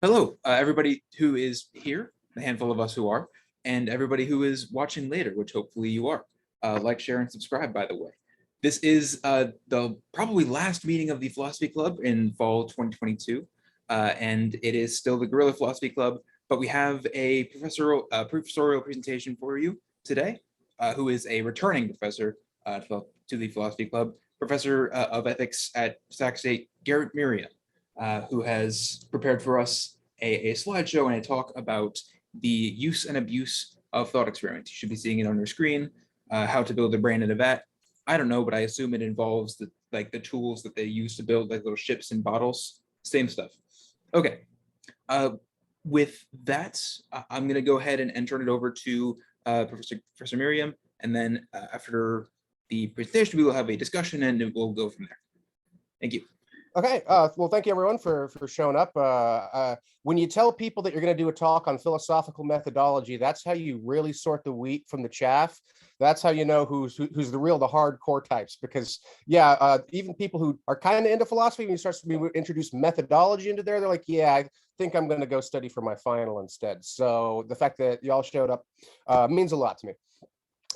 Hello, everybody who is here, the handful of us who are, and everybody who is watching later, which hopefully you are. Like, share, and subscribe, by the way. This is the probably last meeting of the Philosophy Club in fall 2022, and it is still the Guerrilla Philosophy Club, but we have a professorial presentation for you today, who is a returning professor to the Philosophy Club, Professor of Ethics at Sac State, Garret Merriam. Who has prepared for us a slideshow and a talk about the use and abuse of thought experiments. You should be seeing it on your screen. How to build a brain in a vat. I don't know, but I assume it involves the tools that they use to build like little ships and bottles. Same stuff. Okay. With that, I'm going to go ahead and turn it over to Professor Merriam, and then after the presentation, we will have a discussion and we'll go from there. Thank you. Okay, well, thank you everyone for showing up. When you tell people that you're going to do a talk on philosophical methodology, that's how you really sort the wheat from the chaff. That's how you know who's the hardcore types. Because yeah, even people who are kind of into philosophy, when you start to introduce methodology into there, they're like, yeah, I think I'm going to go study for my final instead. So the fact that y'all showed up means a lot to me.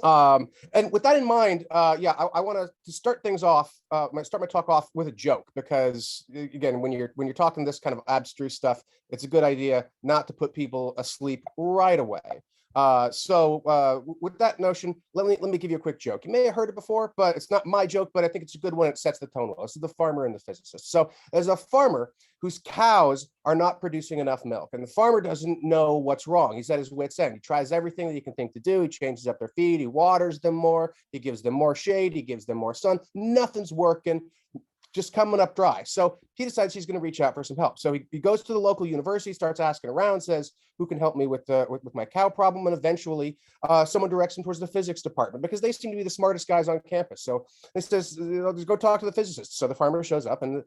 And with that in mind, yeah, I want to start things off, start my talk off with a joke, because again, when you're talking this kind of abstruse stuff, it's a good idea not to put people asleep right away. With that notion, let me give you a quick joke. You may have heard it before, but it's not my joke, but I think it's a good one. It sets the tone well. This is the farmer and the physicist. So there's a farmer whose cows are not producing enough milk, and the farmer doesn't know what's wrong. He's at his wit's end. He tries everything that he can think to do. He changes up their feed. He waters them more. He gives them more shade. He gives them more sun. Nothing's working. Just coming up dry. So he decides he's going to reach out for some help. So he goes to the local university, starts asking around, says, who can help me with my cow problem? And eventually someone directs him towards the physics department, because they seem to be the smartest guys on campus. So he says, just go talk to the physicist. So the farmer shows up and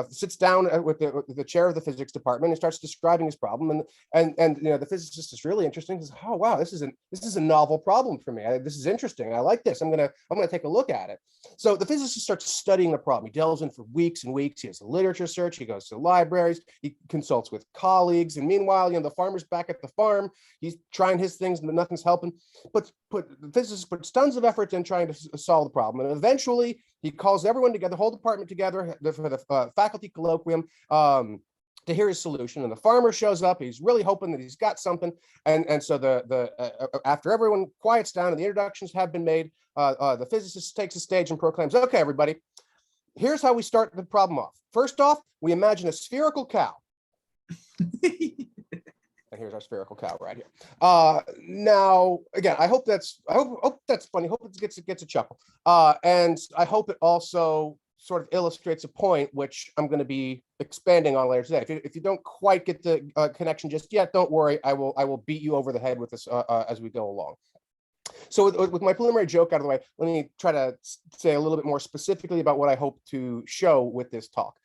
sits down with the chair of the physics department and starts describing his problem. And the physicist is really interesting. He says, oh wow, this is a novel problem for me. This is interesting. I like this. I'm gonna take a look at it. So the physicist starts studying the problem. He delves in for weeks and weeks. He has a literature search. He goes to libraries. He consults with colleagues. And meanwhile, the farmer's back at the farm. He's trying his things, but nothing's helping. But the physicist puts tons of effort in trying to solve the problem. And eventually, he calls everyone together, the whole department together for the faculty colloquium, to hear his solution. And the farmer shows up. He's really hoping that he's got something. And so after everyone quiets down and the introductions have been made, the physicist takes the stage and proclaims, okay, everybody, here's how we start the problem off. First off, we imagine a spherical cow. And here's our spherical cow right here. Now, again, I hope that's funny. I hope it gets a chuckle. And I hope it also sort of illustrates a point which I'm going to be expanding on later today. If you don't quite get the connection just yet, don't worry. I will beat you over the head with this as we go along. So with my preliminary joke out of the way, let me try to say a little bit more specifically about what I hope to show with this talk.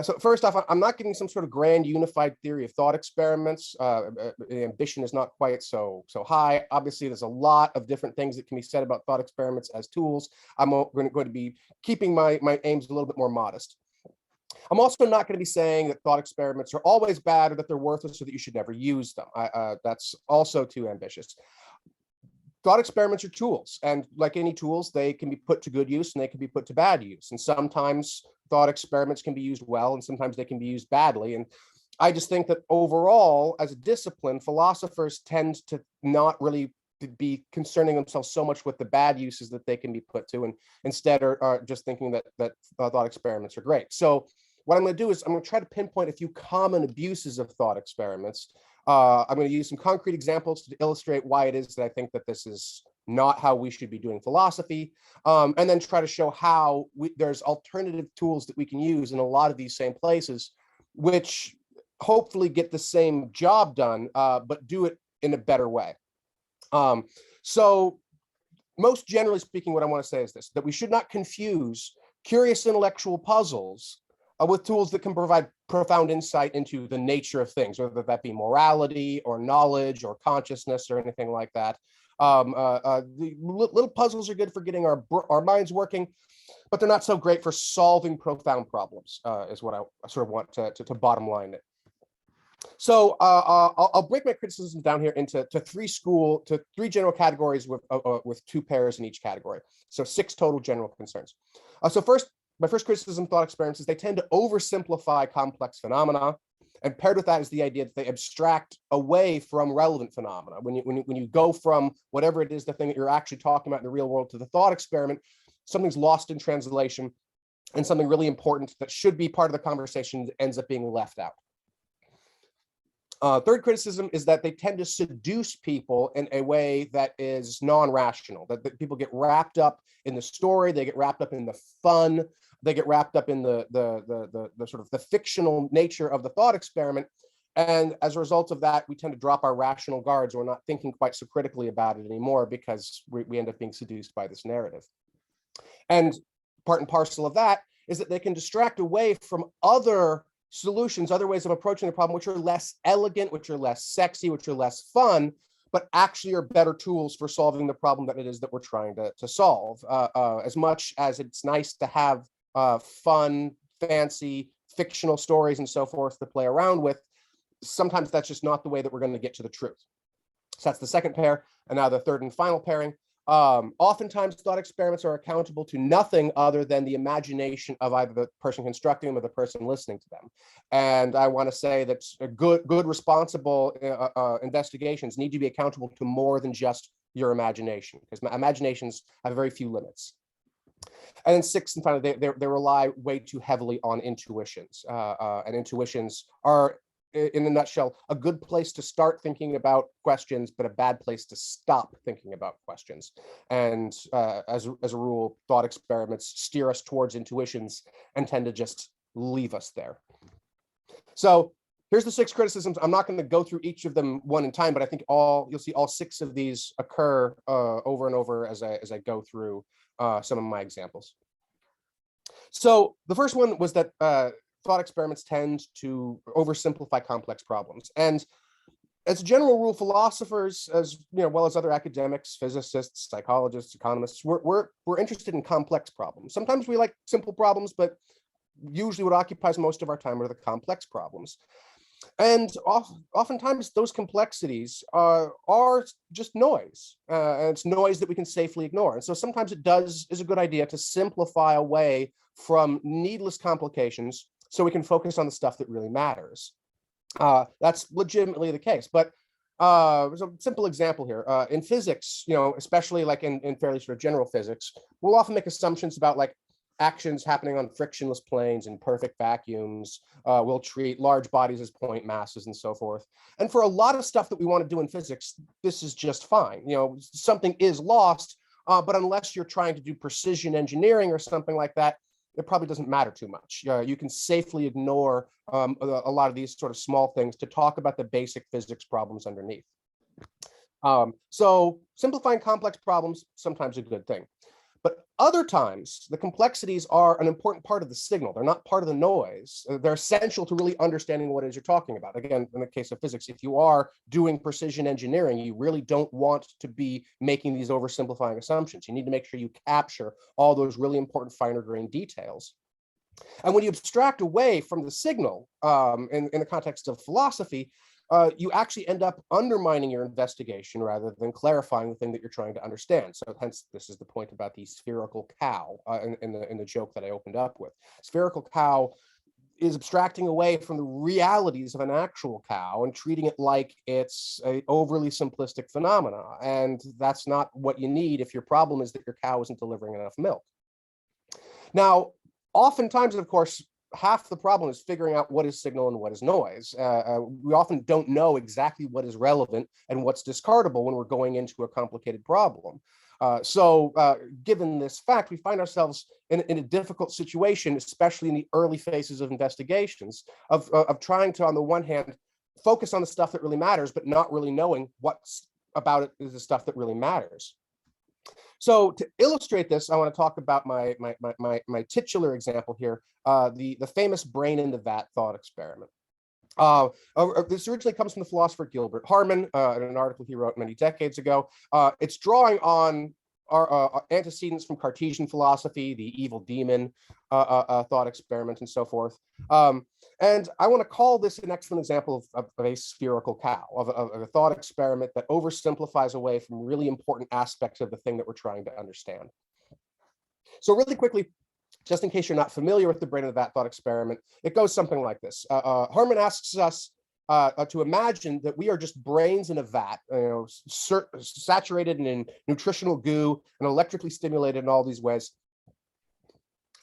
So first off, I'm not giving some sort of grand unified theory of thought experiments. The ambition is not quite so high. Obviously, there's a lot of different things that can be said about thought experiments as tools. I'm going to be keeping my aims a little bit more modest. I'm also not going to be saying that thought experiments are always bad or that they're worthless or that you should never use them. That's also too ambitious. Thought experiments are tools, and like any tools, they can be put to good use and they can be put to bad use. And sometimes thought experiments can be used well, and sometimes they can be used badly. And I just think that overall, as a discipline, philosophers tend to not really be concerning themselves so much with the bad uses that they can be put to, and instead are just thinking that thought experiments are great. So what I'm going to do is I'm going to try to pinpoint a few common abuses of thought experiments. I'm going to use some concrete examples to illustrate why it is that I think that this is not how we should be doing philosophy, and then try to show how there's alternative tools that we can use in a lot of these same places, which hopefully get the same job done, but do it in a better way. So most generally speaking, what I want to say is this, that we should not confuse curious intellectual puzzles with tools that can provide profound insight into the nature of things, whether that be morality or knowledge or consciousness or anything like that. The little puzzles are good for getting our minds working, but they're not so great for solving profound problems, is what I sort of want to bottom line it. So I'll break my criticism down here into three general categories with 2 pairs in each category. So 6 total general concerns. So first, my first criticism thought experiments is they tend to oversimplify complex phenomena. And paired with that is the idea that they abstract away from relevant phenomena. When you go from whatever it is, the thing that you're actually talking about in the real world to the thought experiment, something's lost in translation, and something really important that should be part of the conversation ends up being left out. Third criticism is that they tend to seduce people in a way that is non-rational, that people get wrapped up in the story, they get wrapped up in the fun, they get wrapped up in the sort of the fictional nature of the thought experiment. And as a result of that, we tend to drop our rational guards. We're not thinking quite so critically about it anymore because we end up being seduced by this narrative. And part and parcel of that is that they can distract away from other solutions, other ways of approaching the problem, which are less elegant, which are less sexy, which are less fun, but actually are better tools for solving the problem that it is that we're trying to solve. As much as it's nice to have fun, fancy, fictional stories and so forth to play around with, sometimes that's just not the way that we're going to get to the truth. So that's the second pair. And now the third and final pairing. Oftentimes thought experiments are accountable to nothing other than the imagination of either the person constructing them or the person listening to them. And I want to say that good responsible investigations need to be accountable to more than just your imagination, because imaginations have very few limits. And then sixth and finally, they rely way too heavily on intuitions. And intuitions are, in a nutshell, a good place to start thinking about questions, but a bad place to stop thinking about questions. And as a rule, thought experiments steer us towards intuitions and tend to just leave us there. So here's the 6 criticisms. I'm not going to go through each of them one in time, but I think you'll see all 6 of these occur over and over as I go through some of my examples. So the first one was that thought experiments tend to oversimplify complex problems. And as a general rule, philosophers, as well as other academics, physicists, psychologists, economists, we're interested in complex problems. Sometimes we like simple problems, but usually what occupies most of our time are the complex problems. And oftentimes those complexities are just noise. And it's noise that we can safely ignore. And so sometimes it is a good idea to simplify away from needless complications so we can focus on the stuff that really matters. That's legitimately the case. But there's a simple example here. In physics, especially like in fairly sort of general physics, we'll often make assumptions about like actions happening on frictionless planes in perfect vacuums. We'll treat large bodies as point masses and so forth. And for a lot of stuff that we want to do in physics, this is just fine. Something is lost, but unless you're trying to do precision engineering or something like that, it probably doesn't matter too much. You can safely ignore a lot of these sort of small things to talk about the basic physics problems underneath. So simplifying complex problems, sometimes a good thing. But other times, the complexities are an important part of the signal. They're not part of the noise. They're essential to really understanding what it is you're talking about. Again, in the case of physics, if you are doing precision engineering, you really don't want to be making these oversimplifying assumptions. You need to make sure you capture all those really important finer grained details. And when you abstract away from the signal in the context of philosophy, you actually end up undermining your investigation rather than clarifying the thing that you're trying to understand. So hence, this is the point about the spherical cow in the joke that I opened up with. Spherical cow is abstracting away from the realities of an actual cow and treating it like it's an overly simplistic phenomena. And that's not what you need if your problem is that your cow isn't delivering enough milk. Now, oftentimes, of course, half the problem is figuring out what is signal and what is noise. We often don't know exactly what is relevant and what's discardable when we're going into a complicated problem. So given this fact, we find ourselves in a difficult situation, especially in the early phases of investigations, of trying to, on the one hand, focus on the stuff that really matters, but not really knowing what's about it is the stuff that really matters. So to illustrate this, I want to talk about my titular example here, the famous brain in the vat thought experiment. This originally comes from the philosopher Gilbert Harman in an article he wrote many decades ago. It's drawing on are antecedents from Cartesian philosophy, the evil demon thought experiment, and so forth. And I want to call this an excellent example of a spherical cow, of a thought experiment that oversimplifies away from really important aspects of the thing that we're trying to understand. So really quickly, just in case you're not familiar with the brain of that thought experiment, it goes something like this. Herman asks us to imagine that we are just brains in a vat, saturated in nutritional goo and electrically stimulated in all these ways.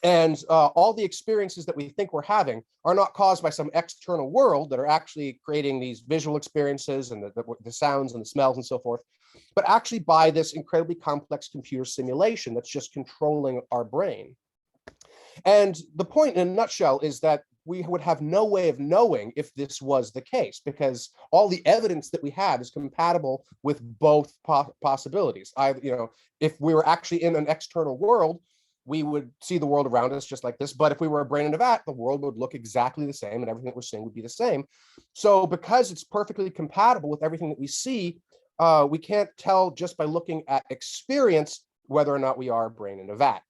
And all the experiences that we think we're having are not caused by some external world that are actually creating these visual experiences and the sounds and the smells and so forth, but actually by this incredibly complex computer simulation that's just controlling our brain. And the point in a nutshell is that we would have no way of knowing if this was the case, because all the evidence that we have is compatible with both possibilities. If we were actually in an external world, we would see the world around us just like this. But if we were a brain in a vat, the world would look exactly the same and everything that we're seeing would be the same. So because it's perfectly compatible with everything that we see, we can't tell just by looking at experience whether or not we are a brain in a vat.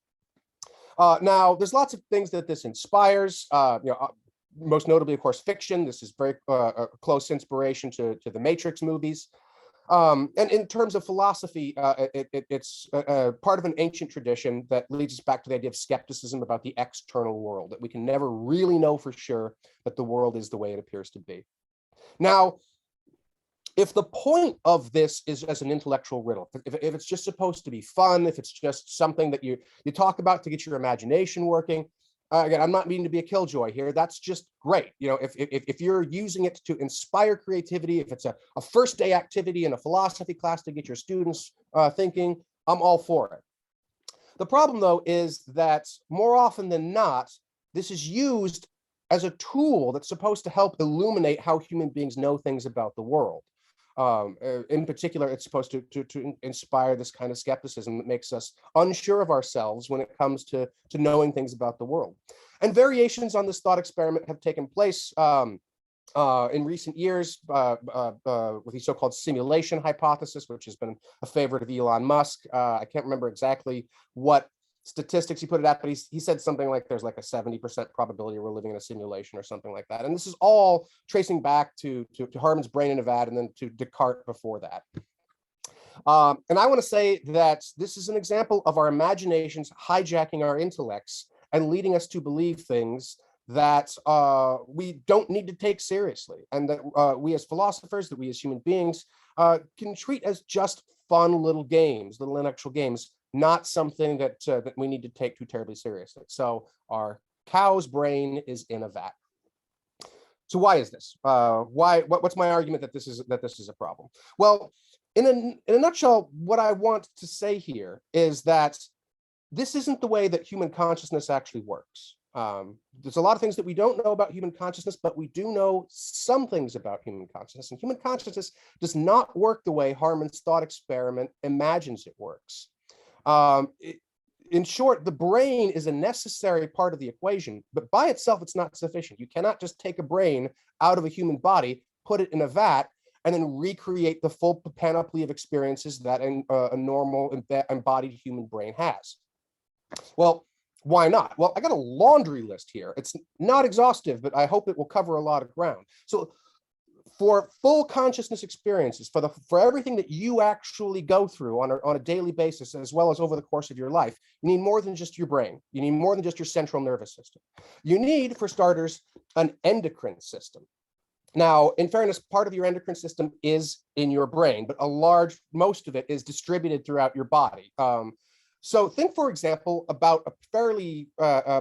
Now, there's lots of things that this inspires, most notably, of course, fiction. This is very close inspiration to the Matrix movies. And in terms of philosophy, it's part of an ancient tradition that leads us back to the idea of skepticism about the external world, that we can never really know for sure that the world is the way it appears to be. Now, if the point of this is as an intellectual riddle, if it's just supposed to be fun, if it's just something that you talk about to get your imagination working, again, I'm not meaning to be a killjoy here. That's just great. If you're using it to inspire creativity, if it's a first day activity in a philosophy class to get your students thinking, I'm all for it. The problem, though, is that more often than not, this is used as a tool that's supposed to help illuminate how human beings know things about the world. In particular, it's supposed to inspire this kind of skepticism that makes us unsure of ourselves when it comes to knowing things about the world. And variations on this thought experiment have taken place in recent years with the so-called simulation hypothesis, which has been a favorite of Elon Musk. I can't remember exactly what statistics he put it at, but he said something like there's like a 70% probability we're living in a simulation or something like that. And this is all tracing back to Herman's brain in a vat and then to Descartes before that. And I want to say that this is an example of our imaginations hijacking our intellects and leading us to believe things that we don't need to take seriously, and that we as philosophers, that we as human beings can treat as just fun little games, little intellectual games, not something that we need to take too terribly seriously. So our cow's brain is in a vat. So why is this? What's my argument that this is a problem? Well, in a nutshell, what I want to say here is that this isn't the way that human consciousness actually works. There's a lot of things that we don't know about human consciousness, but we do know some things about human consciousness. And human consciousness does not work the way Herman's thought experiment imagines it works. In short, the brain is a necessary part of the equation, but by itself, it's not sufficient. You cannot just take a brain out of a human body, put it in a vat, and then recreate the full panoply of experiences that a normal embodied human brain has. Well, why not? Well, I got a laundry list here. It's not exhaustive, but I hope it will cover a lot of ground. So for full consciousness experiences, for everything that you actually go through on a daily basis, as well as over the course of your life, you need more than just your brain. You need more than just your central nervous system. You need, for starters, an endocrine system. Now, in fairness, part of your endocrine system is in your brain, but most of it is distributed throughout your body. So think, for example, about a fairly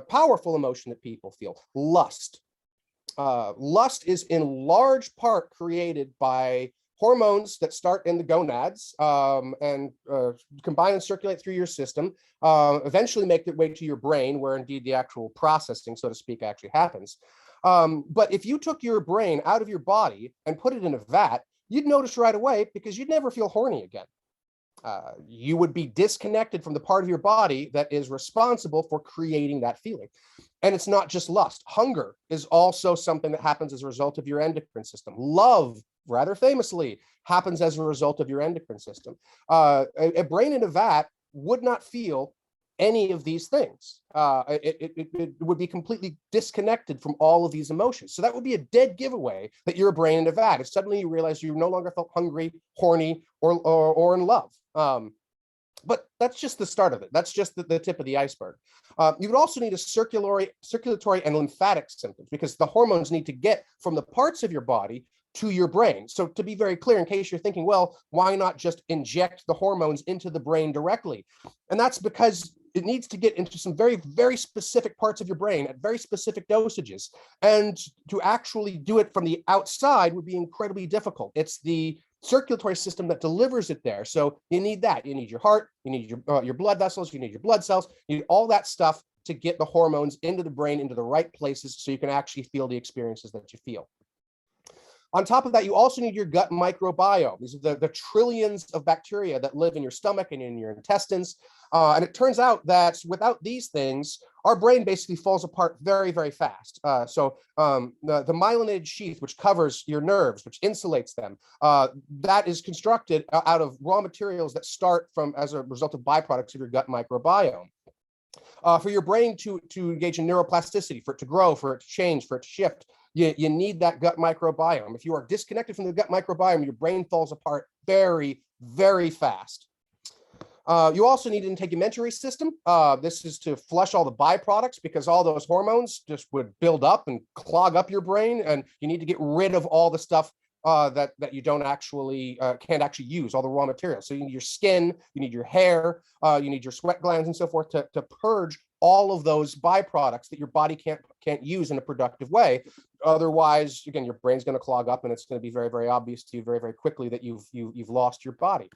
powerful emotion that people feel, lust. Lust is in large part created by hormones that start in the gonads and combine and circulate through your system, eventually make their way to your brain, where indeed the actual processing, so to speak, actually happens. But if you took your brain out of your body and put it in a vat, you'd notice right away, because you'd never feel horny again. You would be disconnected from the part of your body that is responsible for creating that feeling. And it's not just lust. Hunger is also something that happens as a result of your endocrine system. Love, rather famously, happens as a result of your endocrine system. A brain in a vat would not feel any of these things. It would be completely disconnected from all of these emotions. So that would be a dead giveaway that you're a brain in a vat. If suddenly you realize you no longer felt hungry, horny, or in love. But that's just the start of it. That's just the tip of the iceberg. You would also need a circulatory and lymphatic symptoms, because the hormones need to get from the parts of your body to your brain. So to be very clear, in case you're thinking, well, why not just inject the hormones into the brain directly? And that's because it needs to get into some very, very specific parts of your brain at very specific dosages. And to actually do it from the outside would be incredibly difficult. It's the circulatory system that delivers it there. So you need that. You need your heart, you need your blood vessels, you need your blood cells, you need all that stuff to get the hormones into the brain, into the right places, so you can actually feel the experiences that you feel. On top of that, you also need your gut microbiome. These are the trillions of bacteria that live in your stomach and in your intestines. And it turns out that without these things, our brain basically falls apart very, very fast. The myelinid sheath, which covers your nerves, which insulates them, that is constructed out of raw materials that start from as a result of byproducts of your gut microbiome. For your brain to engage in neuroplasticity, for it to grow, for it to change, for it to shift, you need that gut microbiome. If you are disconnected from the gut microbiome, your brain falls apart very, very fast. You also need an integumentary system. This is to flush all the byproducts, because all those hormones just would build up and clog up your brain, and you need to get rid of all the stuff that you don't actually can't actually use, all the raw materials. So you need your skin, you need your hair, you need your sweat glands and so forth to purge all of those byproducts that your body can't use in a productive way. Otherwise, again, your brain's going to clog up, and it's going to be very, very obvious to you very, very quickly that you've lost your body.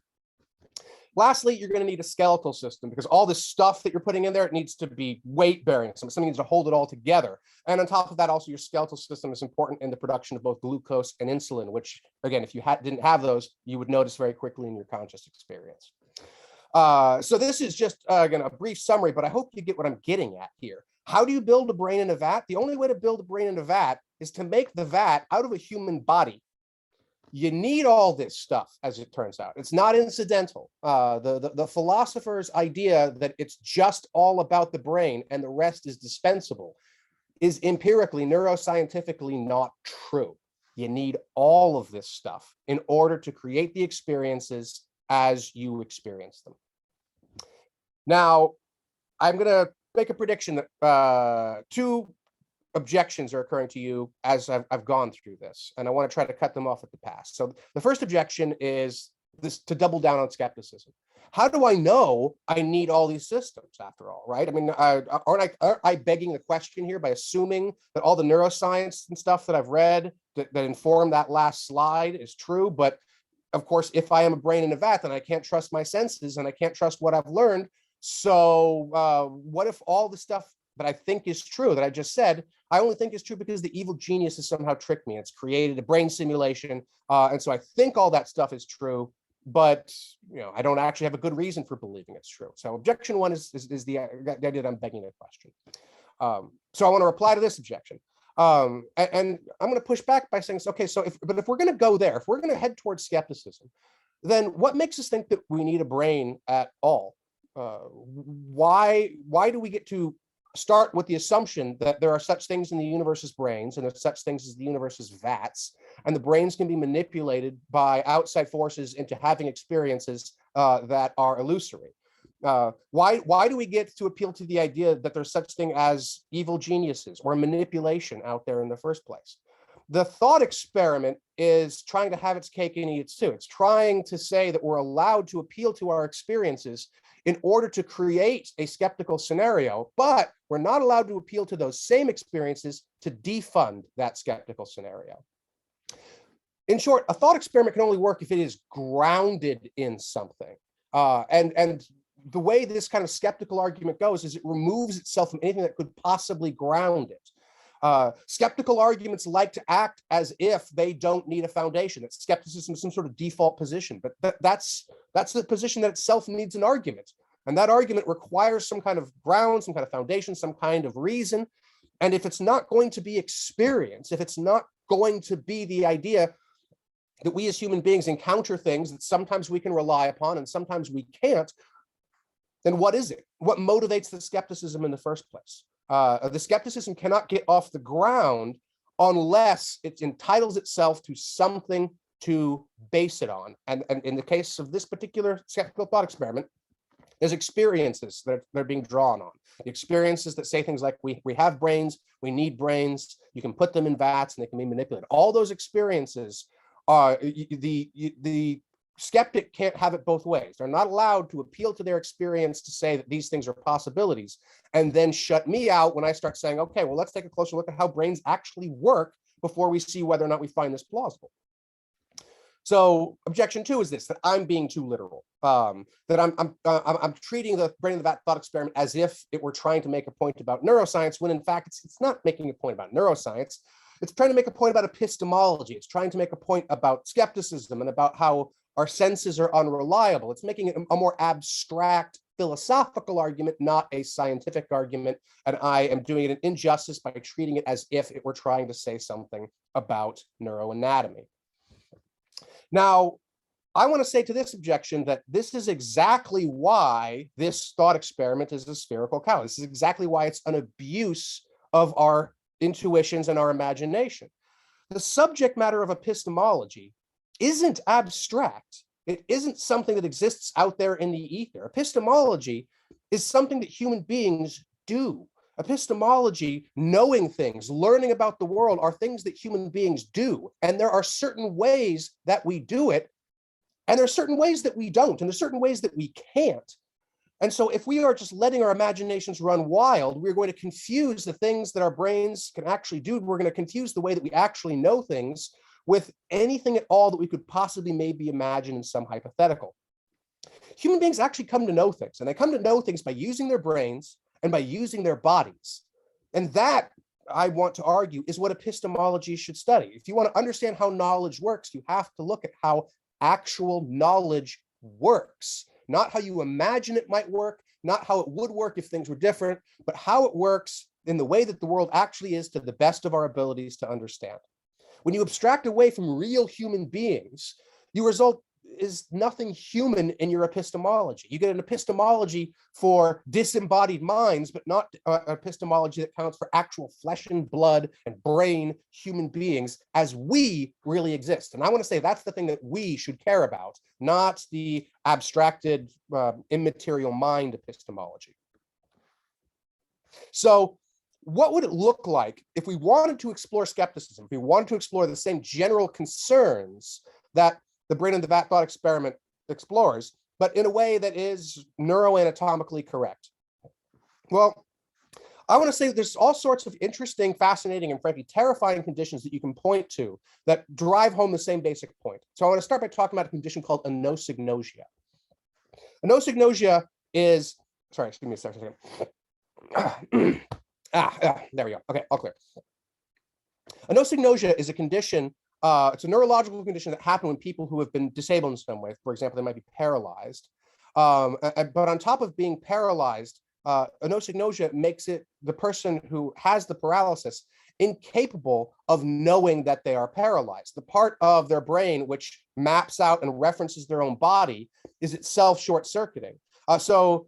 Lastly, you're going to need a skeletal system, because all this stuff that you're putting in there, it needs to be weight bearing. Something needs to hold it all together. And on top of that, also your skeletal system is important in the production of both glucose and insulin, which, again, if you didn't have those, you would notice very quickly in your conscious experience. So this is just, again, a brief summary, but I hope you get what I'm getting at here. How do you build a brain in a vat? The only way to build a brain in a vat is to make the vat out of a human body. You need all this stuff, as it turns out. It's not incidental. The philosopher's idea that it's just all about the brain and the rest is dispensable is empirically, neuroscientifically not true. You need all of this stuff in order to create the experiences as you experience them. Now, I'm going to make a prediction that two objections are occurring to you as I've gone through this, and I want to try to cut them off at the pass. So the first objection is this, to double down on skepticism. How do I know I need all these systems after all, right? I mean, aren't I begging the question here by assuming that all the neuroscience and stuff that I've read that inform that last slide is true? But of course, if I am a brain in a vat, then I can't trust my senses and I can't trust what I've learned. So what if all the stuff that I think is true, that I just said, I only think is true because the evil genius has somehow tricked me. It's created a brain simulation. And so I think all that stuff is true, but I don't actually have a good reason for believing it's true. So objection one is the idea that I'm begging a question. So I want to reply to this objection. And I'm going to push back by saying, okay, so if we're going to go there, if we're going to head towards skepticism, then what makes us think that we need a brain at all? Why do we get to start with the assumption that there are such things in the universe as brains, and there's such things as the universe as vats, and the brains can be manipulated by outside forces into having experiences that are illusory? Why do we get to appeal to the idea that there's such thing as evil geniuses or manipulation out there in the first place? The thought experiment is trying to have its cake and eat it too. It's trying to say that we're allowed to appeal to our experiences in order to create a skeptical scenario, but we're not allowed to appeal to those same experiences to defund that skeptical scenario. In short, a thought experiment can only work if it is grounded in something. And the way this kind of skeptical argument goes is it removes itself from anything that could possibly ground it. Skeptical arguments like to act as if they don't need a foundation, that skepticism is some sort of default position, but that's the position that itself needs an argument. And that argument requires some kind of ground, some kind of foundation, some kind of reason. And if it's not going to be experience, if it's not going to be the idea that we as human beings encounter things that sometimes we can rely upon and sometimes we can't, then what is it? What motivates the skepticism in the first place? The skepticism cannot get off the ground unless it entitles itself to something to base it on. And in the case of this particular skeptical thought experiment, there's experiences that are being drawn on. The experiences that say things like, we have brains, we need brains, you can put them in vats and they can be manipulated. All those experiences are, the skeptic can't have it both ways. They're not allowed to appeal to their experience to say that these things are possibilities and then shut me out when I start saying, okay, well, let's take a closer look at how brains actually work before we see whether or not we find this plausible. So objection 2 is this, that I'm being too literal, that I'm treating the brain in the vat thought experiment as if it were trying to make a point about neuroscience, when in fact it's not making a point about neuroscience. It's trying to make a point about epistemology. It's trying to make a point about skepticism and about how our senses are unreliable. It's making it a more abstract philosophical argument, not a scientific argument. And I am doing it an injustice by treating it as if it were trying to say something about neuroanatomy. Now, I want to say to this objection that this is exactly why this thought experiment is a spherical cow. This is exactly why it's an abuse of our intuitions and our imagination. The subject matter of epistemology isn't abstract. It isn't something that exists out there in the ether. Epistemology is something that human beings do. Epistemology, knowing things, learning about the world, are things that human beings do. And there are certain ways that we do it, and there are certain ways that we don't, and there's certain ways that we can't. And so if we are just letting our imaginations run wild, we're going to confuse the things that our brains can actually do. We're going to confuse the way that we actually know things with anything at all that we could possibly maybe imagine in some hypothetical. Human beings actually come to know things, and they come to know things by using their brains and by using their bodies. And that, I want to argue, is what epistemology should study. If you want to understand how knowledge works, you have to look at how actual knowledge works, not how you imagine it might work, not how it would work if things were different, but how it works in the way that the world actually is to the best of our abilities to understand. When you abstract away from real human beings, your result is nothing human in your epistemology. You get an epistemology for disembodied minds, but not epistemology that counts for actual flesh and blood and brain human beings as we really exist. And I want to say that's the thing that we should care about, not the abstracted immaterial mind epistemology. So what would it look like if we wanted to explore skepticism, if we wanted to explore the same general concerns that the brain in the vat thought experiment explores, but in a way that is neuroanatomically correct? Well, I want to say that there's all sorts of interesting, fascinating, and frankly terrifying conditions that you can point to that drive home the same basic point. So I want to start by talking about a condition called anosognosia. Anosognosia is, sorry, excuse me a second. There we go. Okay, all clear. Anosognosia is a condition. It's a neurological condition that happens when people who have been disabled in some way, for example, they might be paralyzed. But on top of being paralyzed, anosognosia makes it the person who has the paralysis incapable of knowing that they are paralyzed. The part of their brain which maps out and references their own body is itself short-circuiting. So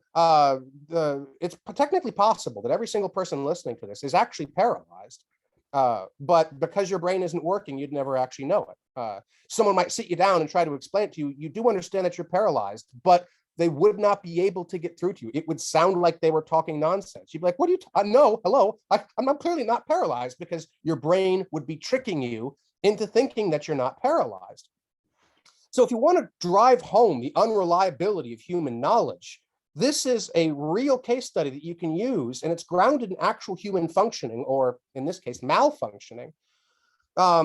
it's technically possible that every single person listening to this is actually paralyzed. But because your brain isn't working, you'd never actually know it. Someone might sit you down and try to explain it to you. You do understand that you're paralyzed, but they would not be able to get through to you. It would sound like they were talking nonsense. You'd be like, what do you, no, hello, I'm clearly not paralyzed, because your brain would be tricking you into thinking that you're not paralyzed. So if you want to drive home the unreliability of human knowledge, this is a real case study that you can use, and it's grounded in actual human functioning, or in this case, malfunctioning.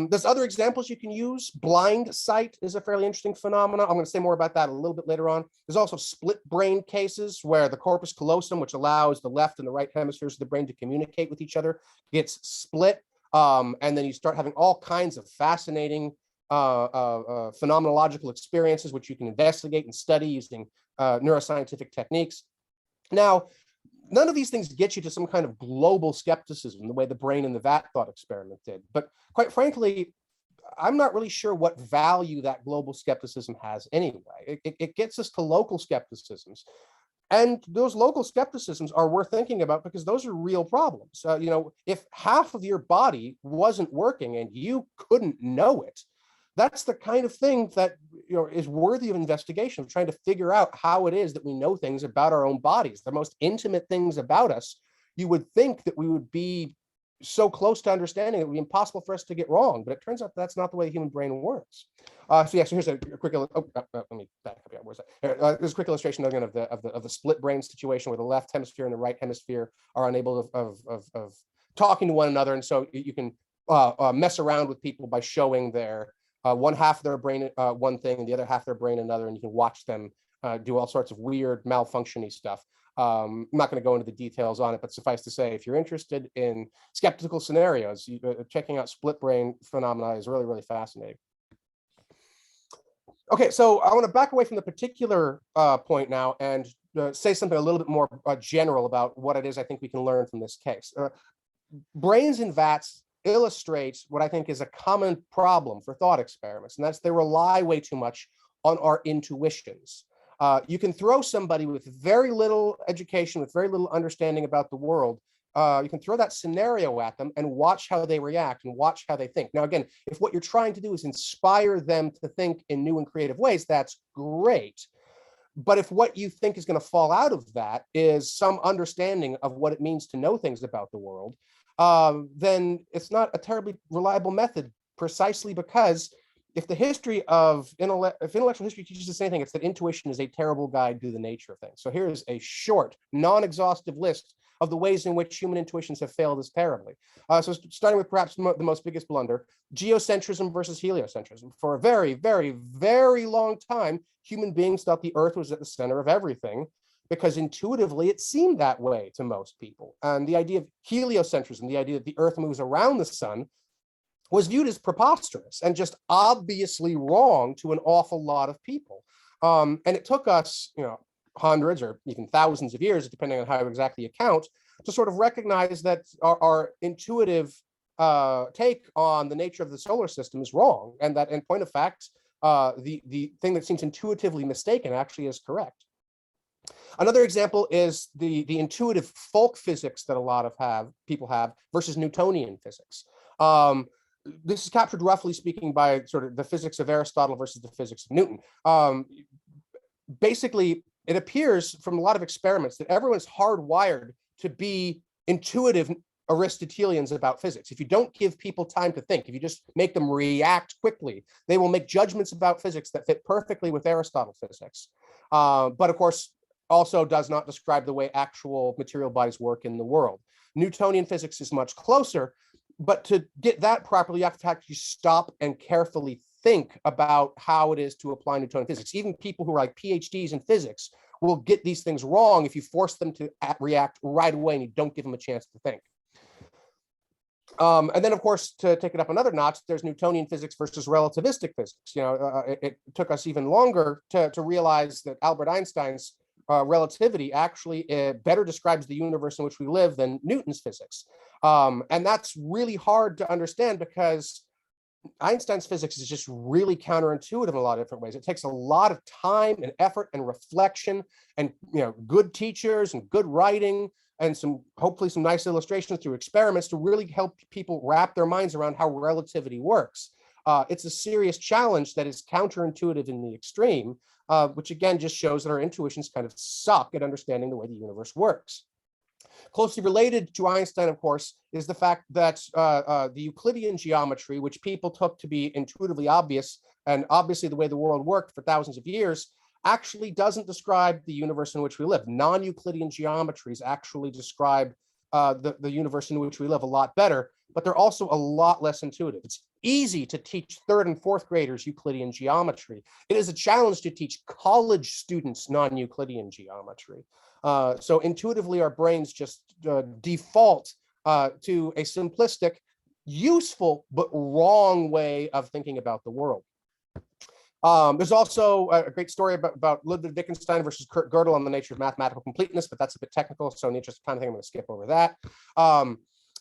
There's other examples you can use. Blind sight is a fairly interesting phenomenon. I'm going to say more about that a little bit later on. There's also split brain cases where the corpus callosum, which allows the left and the right hemispheres of the brain to communicate with each other, gets split. And then you start having all kinds of fascinating phenomenological experiences, which you can investigate and study using neuroscientific techniques. Now, none of these things get you to some kind of global skepticism the way the brain in the vat thought experiment did. But quite frankly, I'm not really sure what value that global skepticism has anyway. It gets us to local skepticisms. And those local skepticisms are worth thinking about because those are real problems. If half of your body wasn't working and you couldn't know it, that's the kind of thing that is worthy of investigation, of trying to figure out how it is that we know things about our own bodies, the most intimate things about us. You would think that we would be so close to understanding it would be impossible for us to get wrong, but it turns out that's not the way the human brain works. So here's a quick. Let me back up. Where's that? There's a quick illustration again of the split brain situation where the left hemisphere and the right hemisphere are unable of talking to one another, and so you can mess around with people by showing their one half of their brain one thing and the other half of their brain another, and you can watch them do all sorts of weird malfunctiony stuff. I'm not going to go into the details on it, but suffice to say, if you're interested in skeptical scenarios, checking out split brain phenomena is really, really fascinating. Okay, so I want to back away from the particular point now and say something a little bit more general about what it is I think we can learn from this case. Brains in vats illustrates what I think is a common problem for thought experiments, and that's they rely way too much on our intuitions. You can throw somebody with very little education, with very little understanding about the world, you can throw that scenario at them and watch how they react and watch how they think. Now, again, if what you're trying to do is inspire them to think in new and creative ways, that's great. But if what you think is going to fall out of that is some understanding of what it means to know things about the world, then it's not a terribly reliable method, precisely because if the history of intellectual history teaches us anything, it's that intuition is a terrible guide to the nature of things. So here's a short, non-exhaustive list of the ways in which human intuitions have failed us terribly. So starting with perhaps the most biggest blunder, geocentrism versus heliocentrism. For a very, very, very long time, human beings thought the Earth was at the center of everything because intuitively it seemed that way to most people. And the idea of heliocentrism, the idea that the Earth moves around the sun, was viewed as preposterous and just obviously wrong to an awful lot of people. And it took us, hundreds or even thousands of years, depending on how exactly you count, to sort of recognize that our intuitive take on the nature of the solar system is wrong, and that, in point of fact, the thing that seems intuitively mistaken actually is correct. Another example is the intuitive folk physics that a lot of people have versus Newtonian physics. This is captured, roughly speaking, by sort of the physics of Aristotle versus the physics of Newton. Basically, it appears from a lot of experiments that everyone's hardwired to be intuitive Aristotelians about physics. If you don't give people time to think, if you just make them react quickly, they will make judgments about physics that fit perfectly with Aristotle physics. But of course, also does not describe the way actual material bodies work in the world. Newtonian physics is much closer, but to get that properly, you have to actually stop and carefully think about how it is to apply Newtonian physics. Even people who are like PhDs in physics will get these things wrong if you force them to react right away and you don't give them a chance to think. And then, of course, to take it up another notch, there's Newtonian physics versus relativistic physics. It took us even longer to realize that Albert Einstein's relativity actually better describes the universe in which we live than Newton's physics. And that's really hard to understand because Einstein's physics is just really counterintuitive in a lot of different ways. It takes a lot of time and effort and reflection and good teachers and good writing and hopefully some nice illustrations through experiments to really help people wrap their minds around how relativity works. It's a serious challenge that is counterintuitive in the extreme, which again just shows that our intuitions kind of suck at understanding the way the universe works. Closely related to Einstein, of course, is the fact that the Euclidean geometry, which people took to be intuitively obvious and obviously the way the world worked for thousands of years, actually doesn't describe the universe in which we live. Non-Euclidean geometries actually describe the universe in which we live a lot better, but they're also a lot less intuitive. It's easy to teach 3rd and 4th graders Euclidean geometry. It is a challenge to teach college students non-Euclidean geometry. So intuitively, our brains just default to a simplistic, useful, but wrong way of thinking about the world. There's also a great story about Ludwig Wittgenstein versus Kurt Gödel on the nature of mathematical completeness, but that's a bit technical. So in the interest of time, I think I'm going to skip over that.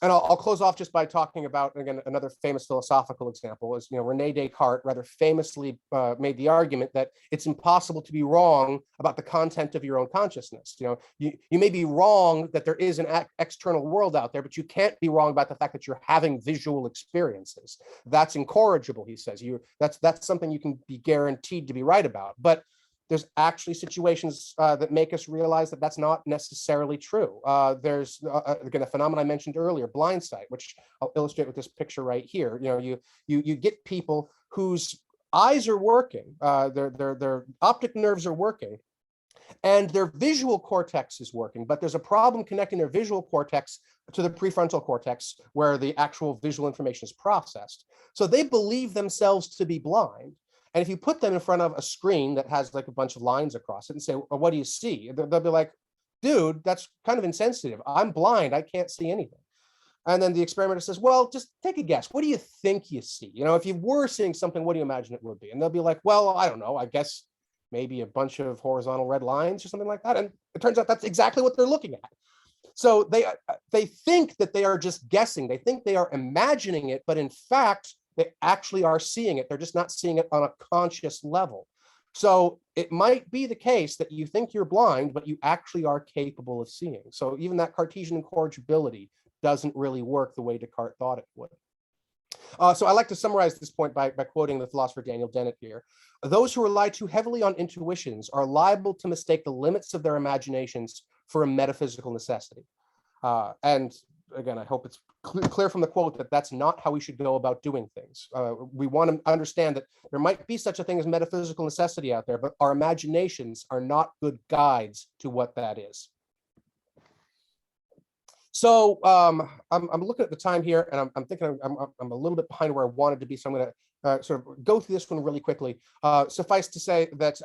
And I'll close off just by talking about, again, another famous philosophical example is, Rene Descartes rather famously made the argument that it's impossible to be wrong about the content of your own consciousness. You may be wrong that there is an external world out there, but you can't be wrong about the fact that you're having visual experiences. That's incorrigible, he says. That's something you can be guaranteed to be right about. But there's actually situations that make us realize that that's not necessarily true. There's, again, a phenomenon I mentioned earlier, blind sight, which I'll illustrate with this picture right here. You get people whose eyes are working, their optic nerves are working, and their visual cortex is working, but there's a problem connecting their visual cortex to the prefrontal cortex where the actual visual information is processed. So they believe themselves to be blind. And if you put them in front of a screen that has like a bunch of lines across it and say, well, what do you see? They'll be like, dude, that's kind of insensitive. I'm blind. I can't see anything. And then the experimenter says, well, just take a guess. What do you think you see? If you were seeing something, what do you imagine it would be? And they'll be like, well, I don't know. I guess maybe a bunch of horizontal red lines or something like that. And it turns out that's exactly what they're looking at. So they think that they are just guessing. They think they are imagining it, but in fact, they actually are seeing it. They're just not seeing it on a conscious level. So it might be the case that you think you're blind, but you actually are capable of seeing. So even that Cartesian incorrigibility doesn't really work the way Descartes thought it would. So I like to summarize this point by quoting the philosopher Daniel Dennett here. Those who rely too heavily on intuitions are liable to mistake the limits of their imaginations for a metaphysical necessity. And again, I hope it's clear from the quote that that's not how we should go about doing things. We want to understand that there might be such a thing as metaphysical necessity out there, but our imaginations are not good guides to what that is. So I'm looking at the time here, and I'm thinking I'm a little bit behind where I wanted to be, so I'm going to sort of go through this one really quickly. Suffice to say that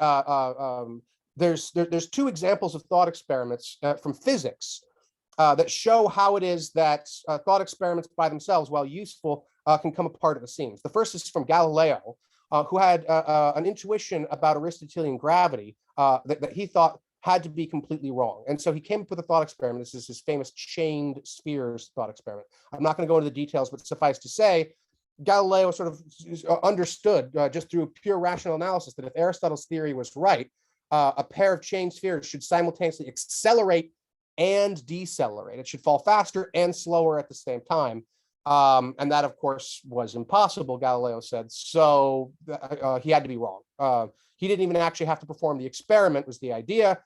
there's two examples of thought experiments from physics that show how it is that thought experiments by themselves, while useful, can come apart at the seams. The first is from Galileo, who had an intuition about Aristotelian gravity that he thought had to be completely wrong. And so he came up with a thought experiment. This is his famous chained spheres thought experiment. I'm not going to go into the details, but suffice to say, Galileo sort of understood just through pure rational analysis that if Aristotle's theory was right, a pair of chained spheres should simultaneously accelerate and decelerate. It should fall faster and slower at the same time. And that, of course, was impossible, Galileo said. So he had to be wrong. He didn't even actually have to perform the experiment, was the idea.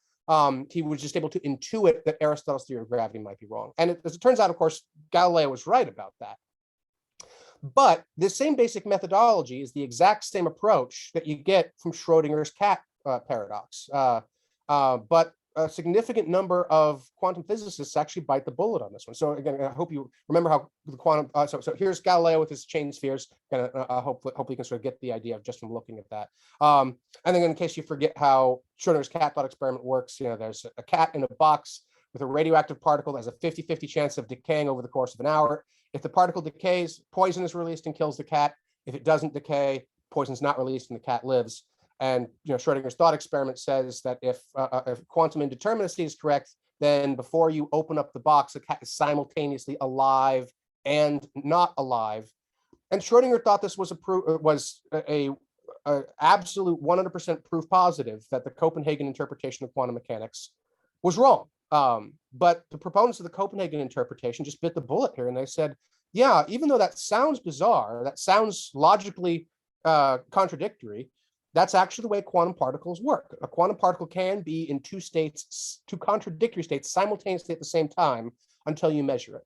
He was just able to intuit that Aristotle's theory of gravity might be wrong. And as it turns out, of course, Galileo was right about that. But this same basic methodology is the exact same approach that you get from Schrodinger's cat paradox. But a significant number of quantum physicists actually bite the bullet on this one. So again, I hope you remember how the quantum, so here's Galileo with his chain spheres. Hopefully you can sort of get the idea of just from looking at that. And then in case you forget how Schrodinger's cat thought experiment works, there's a cat in a box with a radioactive particle that has a 50-50 chance of decaying over the course of an hour. If the particle decays, poison is released and kills the cat. If it doesn't decay, poison is not released and the cat lives. And Schrodinger's thought experiment says that if quantum indeterminacy is correct, then before you open up the box, the cat is simultaneously alive and not alive. And Schrodinger thought this was a absolute 100% proof positive that the Copenhagen interpretation of quantum mechanics was wrong. But the proponents of the Copenhagen interpretation just bit the bullet here, and they said, yeah, even though that sounds bizarre, that sounds logically contradictory, that's actually the way quantum particles work. A quantum particle can be in two contradictory states simultaneously at the same time until you measure it.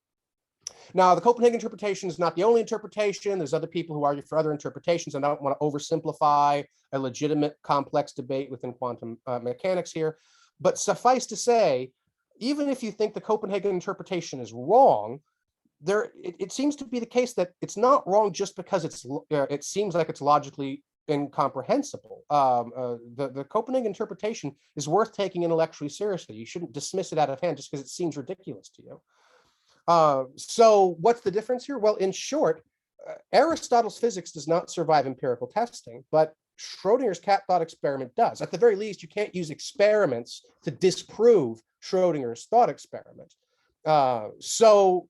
Now, the Copenhagen interpretation is not the only interpretation. There's other people who argue for other interpretations. And I don't want to oversimplify a legitimate complex debate within quantum mechanics here. But suffice to say, even if you think the Copenhagen interpretation is wrong, it seems to be the case that it's not wrong just because it seems like it's logically incomprehensible. The Copenhagen interpretation is worth taking intellectually seriously. You shouldn't dismiss it out of hand just because it seems ridiculous to you. So what's the difference here? Well, in short, Aristotle's physics does not survive empirical testing, but Schrodinger's cat thought experiment does. At the very least, you can't use experiments to disprove Schrodinger's thought experiment. So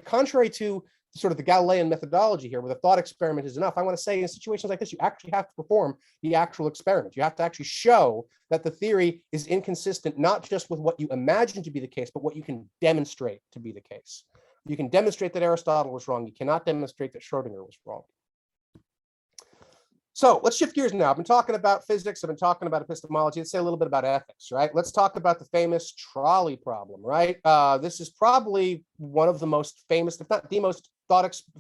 contrary to sort of the Galilean methodology here, where the thought experiment is enough, I want to say in situations like this, you actually have to perform the actual experiment. You have to actually show that the theory is inconsistent, not just with what you imagine to be the case, but what you can demonstrate to be the case. You can demonstrate that Aristotle was wrong. You cannot demonstrate that Schrodinger was wrong. So let's shift gears now. I've been talking about physics. I've been talking about epistemology. Let's say a little bit about ethics, right? Let's talk about the famous trolley problem, right? This is probably one of the most famous, if not the most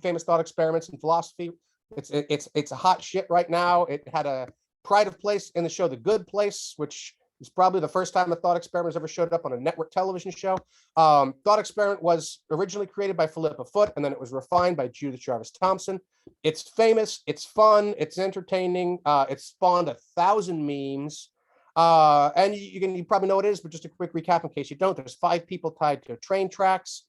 famous thought experiments in philosophy. It's a hot shit right now. It had a pride of place in the show The Good Place, which is probably the first time a thought experiment has ever showed up on a network television show. Thought experiment was originally created by Philippa Foot, and then it was refined by Judith Jarvis Thompson. It's famous, it's fun, it's entertaining, it's spawned 1,000 memes. And you probably know what it is, but just a quick recap in case you don't. There's 5 people tied to train tracks.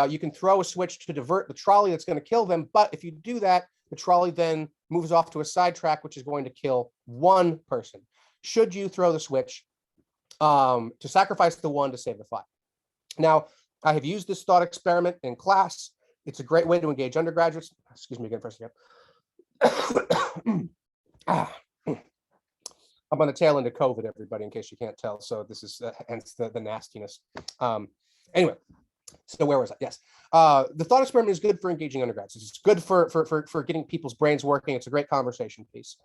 You can throw a switch to divert the trolley that's going to kill them, but if you do that, the trolley then moves off to a side track, which is going to kill 1 person. Should you throw the switch to sacrifice the 1 to save the 5? Now, I have used this thought experiment in class. It's a great way to engage undergraduates. Excuse me again for a second. I'm on the tail end of COVID, everybody, in case you can't tell. So this is hence the nastiness. Anyway, so where was I? Yes. The thought experiment is good for engaging undergrads. It's good for getting people's brains working. It's a great conversation piece.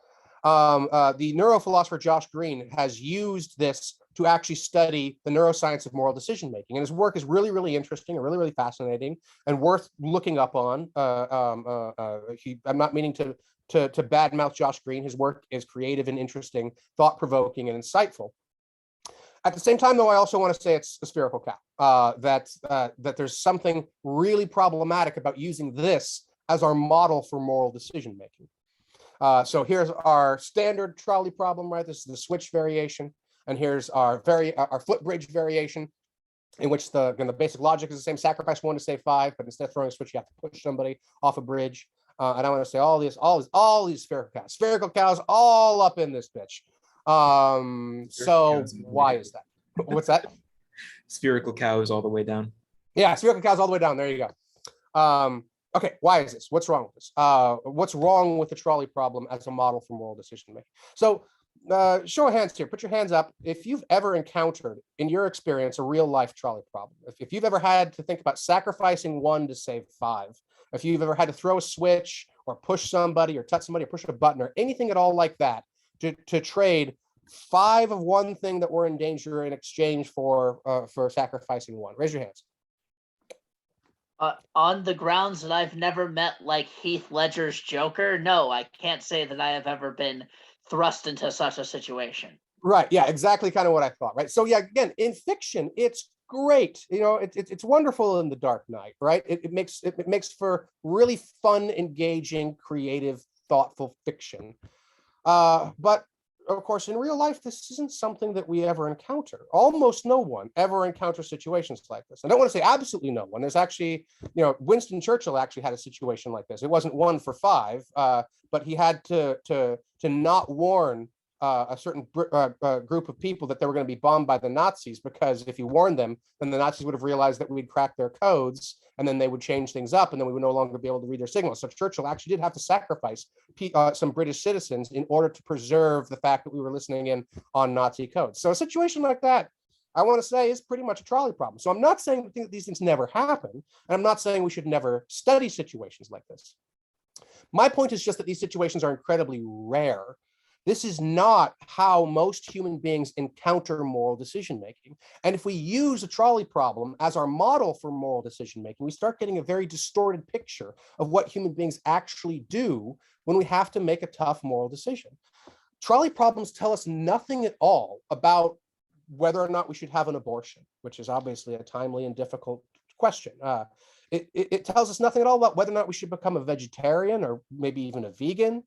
The neurophilosopher Josh Green has used this to actually study the neuroscience of moral decision making, and his work is really, really interesting and really, really fascinating and worth looking up on. I'm not meaning to badmouth Josh Green. His work is creative and interesting, thought-provoking and insightful. At the same time, though, I also want to say it's a spherical cow. That there's something really problematic about using this as our model for moral decision making. So here's our standard trolley problem, right? This is the switch variation, and here's our footbridge variation, in which the basic logic is the same: sacrifice 1 to save 5, but instead of throwing a switch, you have to push somebody off a bridge. And I want to say all these spherical cows, all up in this bitch. So why is that? What's that? Spherical cow is all the way down. Yeah, spherical cows all the way down. There you go. Okay, why is this? What's wrong with this? What's wrong with the trolley problem as a model for moral decision making? So show of hands here. Put your hands up if you've ever encountered, in your experience, a real life trolley problem. If you've ever had to think about sacrificing 1 to save 5, if you've ever had to throw a switch or push somebody or touch somebody or push a button or anything at all like that to trade 5 of one thing that we're in danger in exchange for sacrificing 1. Raise your hands. On the grounds that I've never met like Heath Ledger's Joker, no, I can't say that I have ever been thrust into such a situation. Right. Yeah, exactly kind of what I thought. Right. So yeah, again, in fiction, it's great. You know, it's wonderful in The Dark Knight, right? It makes for really fun, engaging, creative, thoughtful fiction. But of course, in real life, this isn't something that we ever encounter. Almost no one ever encounters situations like this. I don't want to say absolutely no one. There's actually, Winston Churchill actually had a situation like this. It wasn't 1 for 5, but he had to not warn a certain group of people that they were going to be bombed by the Nazis, because if you warned them, then the Nazis would have realized that we'd cracked their codes, and then they would change things up, and then we would no longer be able to read their signals. So Churchill actually did have to sacrifice some British citizens in order to preserve the fact that we were listening in on Nazi codes. So a situation like that, I want to say, is pretty much a trolley problem. So I'm not saying that these things never happen, and I'm not saying we should never study situations like this. My point is just that these situations are incredibly rare. This is not how most human beings encounter moral decision-making. And if we use a trolley problem as our model for moral decision-making, we start getting a very distorted picture of what human beings actually do when we have to make a tough moral decision. Trolley problems tell us nothing at all about whether or not we should have an abortion, which is obviously a timely and difficult question. It tells us nothing at all about whether or not we should become a vegetarian or maybe even a vegan.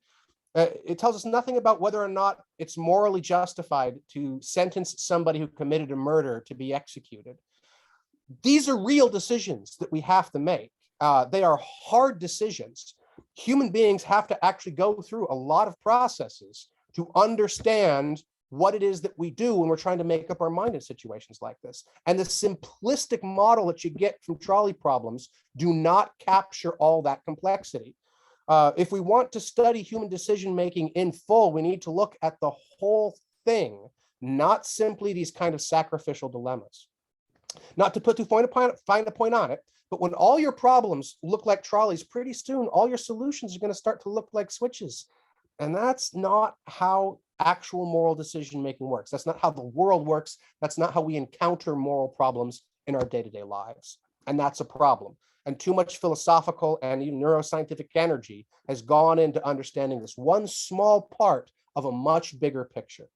It tells us nothing about whether or not it's morally justified to sentence somebody who committed a murder to be executed. These are real decisions that we have to make. They are hard decisions. Human beings have to actually go through a lot of processes to understand what it is that we do when we're trying to make up our mind in situations like this. And the simplistic model that you get from trolley problems do not capture all that complexity. If we want to study human decision-making in full, we need to look at the whole thing, not simply these kind of sacrificial dilemmas. Not to put too fine a point on it, but when all your problems look like trolleys, pretty soon all your solutions are going to start to look like switches. And that's not how actual moral decision making works. That's not how the world works. That's not how we encounter moral problems in our day-to-day lives. And that's a problem. And too much philosophical and even neuroscientific energy has gone into understanding this one small part of a much bigger picture.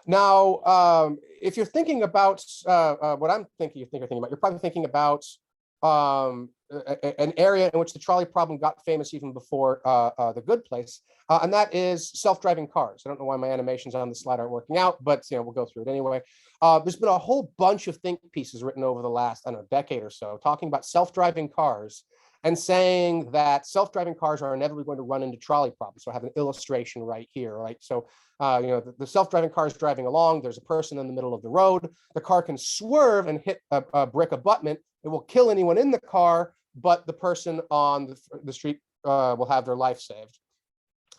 Now, if you're thinking about what I'm thinking, you're thinking about, you're probably thinking about an area in which the trolley problem got famous even before The Good Place, and that is self-driving cars. I don't know why my animations on the slide aren't working out, but we'll go through it anyway. There's been a whole bunch of think pieces written over the last, I don't know, decade or so, talking about self-driving cars and saying that self-driving cars are inevitably going to run into trolley problems. So I have an illustration right here, right? So, the self-driving car is driving along. There's a person in the middle of the road. The car can swerve and hit a brick abutment. It will kill anyone in the car, but the person on the street will have their life saved.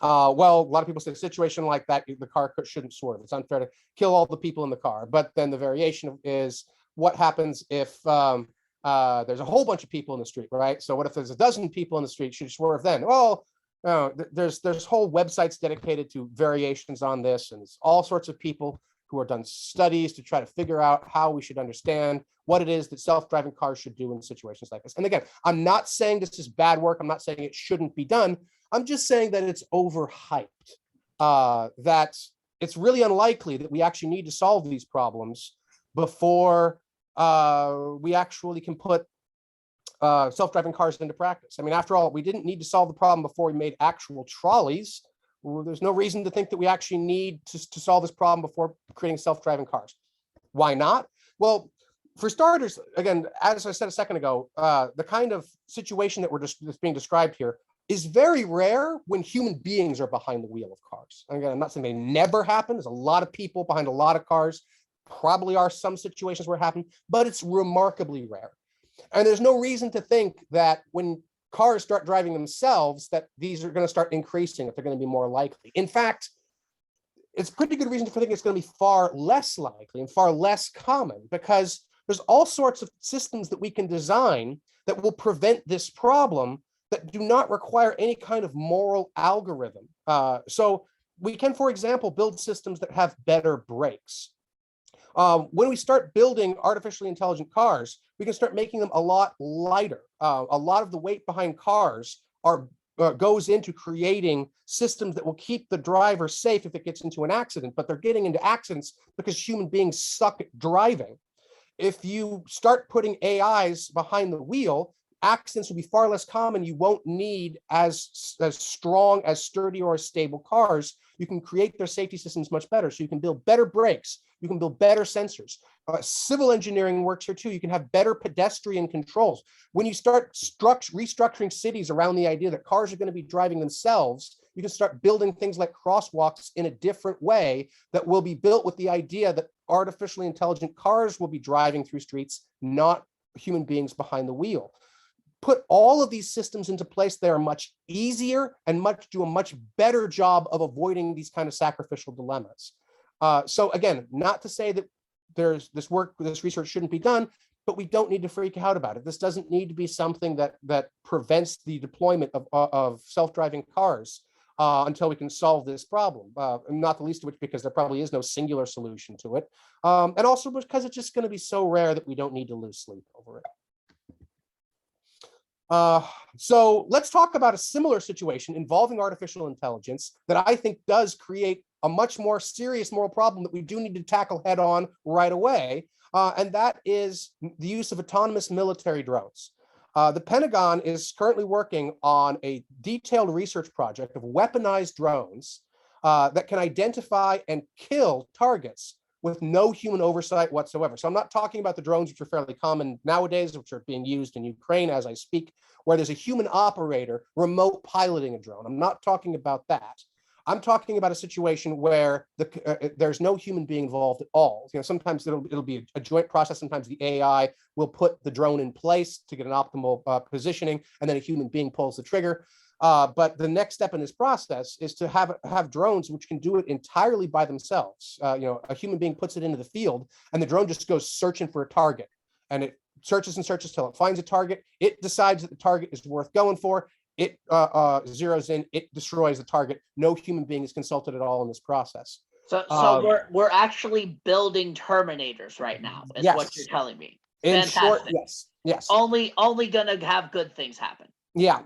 Well, a lot of people say a situation like that, the car shouldn't swerve. It's unfair to kill all the people in the car. But then the variation is what happens if there's a whole bunch of people in the street, right? So what if there's a dozen people in the street? Should you swerve then? Well, there's whole websites dedicated to variations on this, and it's all sorts of people who have done studies to try to figure out how we should understand what it is that self-driving cars should do in situations like this. And again, I'm not saying this is bad work. I'm not saying it shouldn't be done. I'm just saying that it's overhyped, that it's really unlikely that we actually need to solve these problems before we actually can put self-driving cars into practice. I mean, after all, we didn't need to solve the problem before we made actual trolleys. Well, there's no reason to think that we actually need to solve this problem before creating self-driving cars. Why not? Well, for starters, again, as I said a second ago, the kind of situation that's being described here is very rare when human beings are behind the wheel of cars. Again, I'm not saying they never happen. There's a lot of people behind a lot of cars. Probably are some situations where it happens, but it's remarkably rare. And there's no reason to think that when cars start driving themselves, that these are going to start increasing, if they're going to be more likely. In fact, it's pretty good reason to think it's going to be far less likely and far less common, because there's all sorts of systems that we can design that will prevent this problem that do not require any kind of moral algorithm. So we can, for example, build systems that have better brakes. When we start building artificially intelligent cars, we can start making them a lot lighter. A lot of the weight behind cars goes into creating systems that will keep the driver safe if it gets into an accident, but they're getting into accidents because human beings suck at driving. If you start putting AIs behind the wheel, accidents will be far less common. You won't need as strong, as sturdy, or as stable cars. You can create their safety systems much better. So you can build better brakes. You can build better sensors. Civil engineering works here too. You can have better pedestrian controls. When you start restructuring cities around the idea that cars are going to be driving themselves, you can start building things like crosswalks in a different way that will be built with the idea that artificially intelligent cars will be driving through streets, not human beings behind the wheel. Put all of these systems into place, they are much easier and do a much better job of avoiding these kind of sacrificial dilemmas. So again, not to say that there's this research shouldn't be done, but we don't need to freak out about it. This doesn't need to be something that prevents the deployment of self-driving cars until we can solve this problem. Not the least of which because there probably is no singular solution to it. And also because it's just going to be so rare that we don't need to lose sleep over it. So let's talk about a similar situation involving artificial intelligence that I think does create a much more serious moral problem that we do need to tackle head on right away. And that is the use of autonomous military drones. The Pentagon is currently working on a detailed research project of weaponized drones that can identify and kill targets with no human oversight whatsoever. So I'm not talking about the drones, which are fairly common nowadays, which are being used in Ukraine as I speak, where there's a human operator remote piloting a drone. I'm not talking about that. I'm talking about a situation where there's no human being involved at all. Sometimes it'll be a joint process. Sometimes the AI will put the drone in place to get an optimal positioning, and then a human being pulls the trigger. But the next step in this process is to have drones which can do it entirely by themselves. A human being puts it into the field, and the drone just goes searching for a target, and it searches and searches till it finds a target. It decides that the target is worth going for. It zeroes in, it destroys the target. No human being is consulted at all in this process. So we're actually building Terminators right now, is yes. what you're telling me. In Fantastic. short, yes. Only gonna have good things happen. Yeah.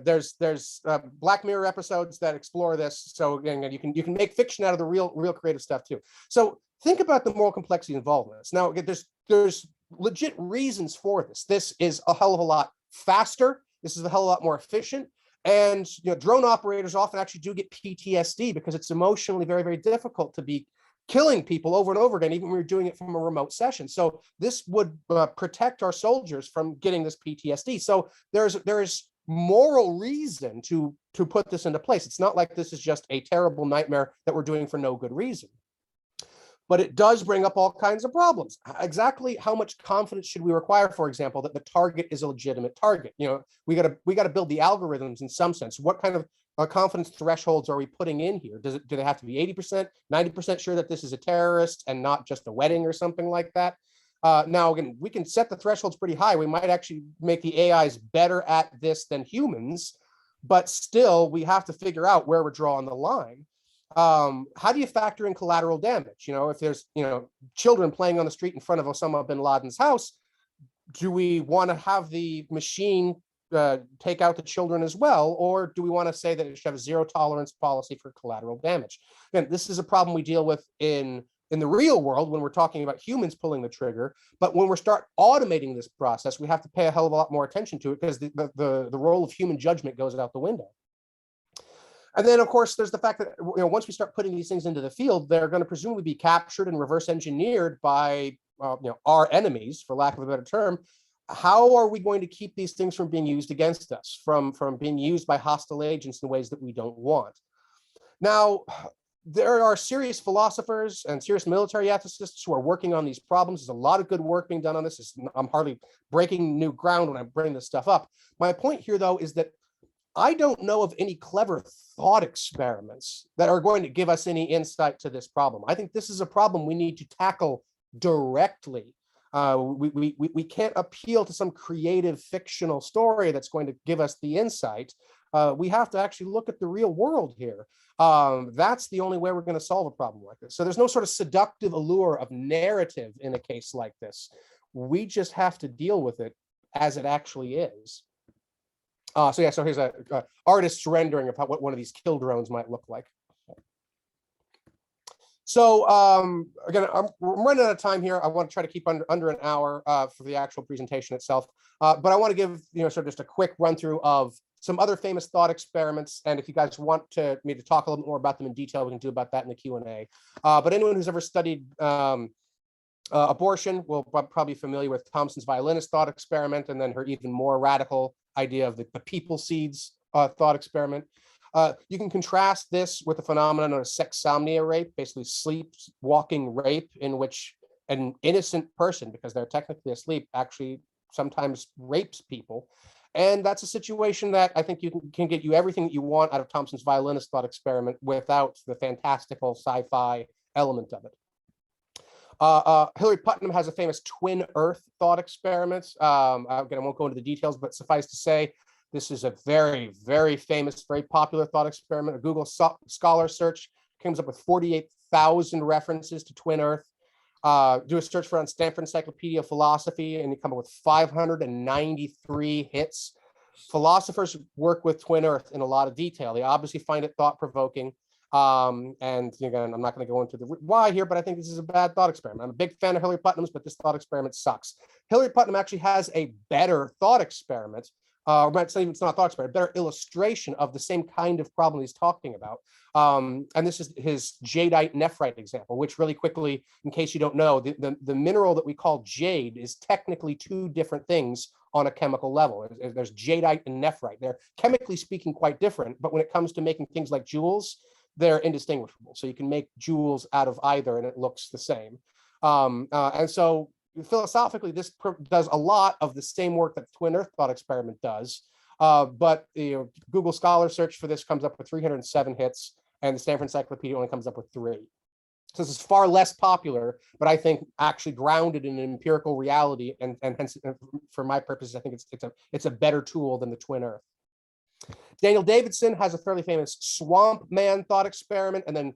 There's Black Mirror episodes that explore this. So again, you can make fiction out of the real creative stuff too. So think about the moral complexity involved in this. Now, there's legit reasons for this. This is a hell of a lot faster. This is a hell of a lot more efficient. And drone operators often actually do get PTSD because it's emotionally very, very difficult to be killing people over and over again, even when you're doing it from a remote session. So this would protect our soldiers from getting this PTSD. So there's moral reason to put this into place. It's not like this is just a terrible nightmare that we're doing for no good reason. But it does bring up all kinds of problems. Exactly how much confidence should we require, for example, that the target is a legitimate target? We got to build the algorithms in some sense. What kind of confidence thresholds are we putting in here? Do they have to be 80%, 90% sure that this is a terrorist and not just a wedding or something like that? Now, again, we can set the thresholds pretty high. We might actually make the AIs better at this than humans, but still we have to figure out where we're drawing the line. How do you factor in collateral damage? If there's, children playing on the street in front of Osama bin Laden's house, do we want to have the machine take out the children as well? Or do we want to say that it should have a zero tolerance policy for collateral damage? Again, this is a problem we deal with in the real world when we're talking about humans pulling the trigger. But when we start automating this process, we have to pay a hell of a lot more attention to it because the role of human judgment goes out the window. And then, of course, there's the fact that once we start putting these things into the field, they're going to presumably be captured and reverse engineered by our enemies, for lack of a better term. How are we going to keep these things from being used against us, from being used by hostile agents in ways that we don't want? Now, there are serious philosophers and serious military ethicists who are working on these problems. There's a lot of good work being done on this. I'm hardly breaking new ground when I bring this stuff up. My point here, though, is that I don't know of any clever thought experiments that are going to give us any insight to this problem. I think this is a problem we need to tackle directly. We can't appeal to some creative fictional story that's going to give us the insight. We have to actually look at the real world here. That's the only way we're going to solve a problem like this. So there's no sort of seductive allure of narrative in a case like this. We just have to deal with it as it actually is. So here's a artist's rendering of what one of these kill drones might look like. So again, I'm running out of time here. I want to try to keep under an hour for the actual presentation itself. But I want to give sort of just a quick run through of some other famous thought experiments. And if you guys want me to talk a little bit more about them in detail, we can do about that in the Q&A. But anyone who's ever studied abortion will probably be familiar with Thomson's violinist thought experiment, and then her even more radical idea of the people seeds thought experiment. You can contrast this with a phenomenon known as sexsomnia rape, basically sleepwalking rape, in which an innocent person, because they're technically asleep, actually sometimes rapes people. And that's a situation that I think can get you everything that you want out of Thomson's violinist thought experiment without the fantastical sci-fi element of it. Hilary Putnam has a famous twin Earth thought experiment. Again, I won't go into the details, but suffice to say, this is a very, very famous, very popular thought experiment. A Google Scholar search comes up with 48,000 references to twin Earth. Do a search for on Stanford Encyclopedia of Philosophy, and you come up with 593 hits. Philosophers work with twin Earth in a lot of detail. They obviously find it thought-provoking. And again, I'm not going to go into the why here, but I think this is a bad thought experiment. I'm a big fan of Hilary Putnam's, but this thought experiment sucks. Hilary Putnam actually has a better thought experiment, it's not a thought experiment, a better illustration of the same kind of problem he's talking about. And this is his jadeite nephrite example, which really quickly, in case you don't know, the mineral that we call jade is technically two different things on a chemical level. There's jadeite and nephrite. They're chemically speaking quite different, but when it comes to making things like jewels, they're indistinguishable. So you can make jewels out of either and it looks the same. And so philosophically, this does a lot of the same work that the Twin Earth thought experiment does. But Google Scholar search for this comes up with 307 hits, and the Stanford Encyclopedia only comes up with 3. So this is far less popular, but I think actually grounded in an empirical reality, and hence, for my purposes, I think it's a better tool than the Twin Earth. Daniel Davidson has a fairly famous swamp man thought experiment, and then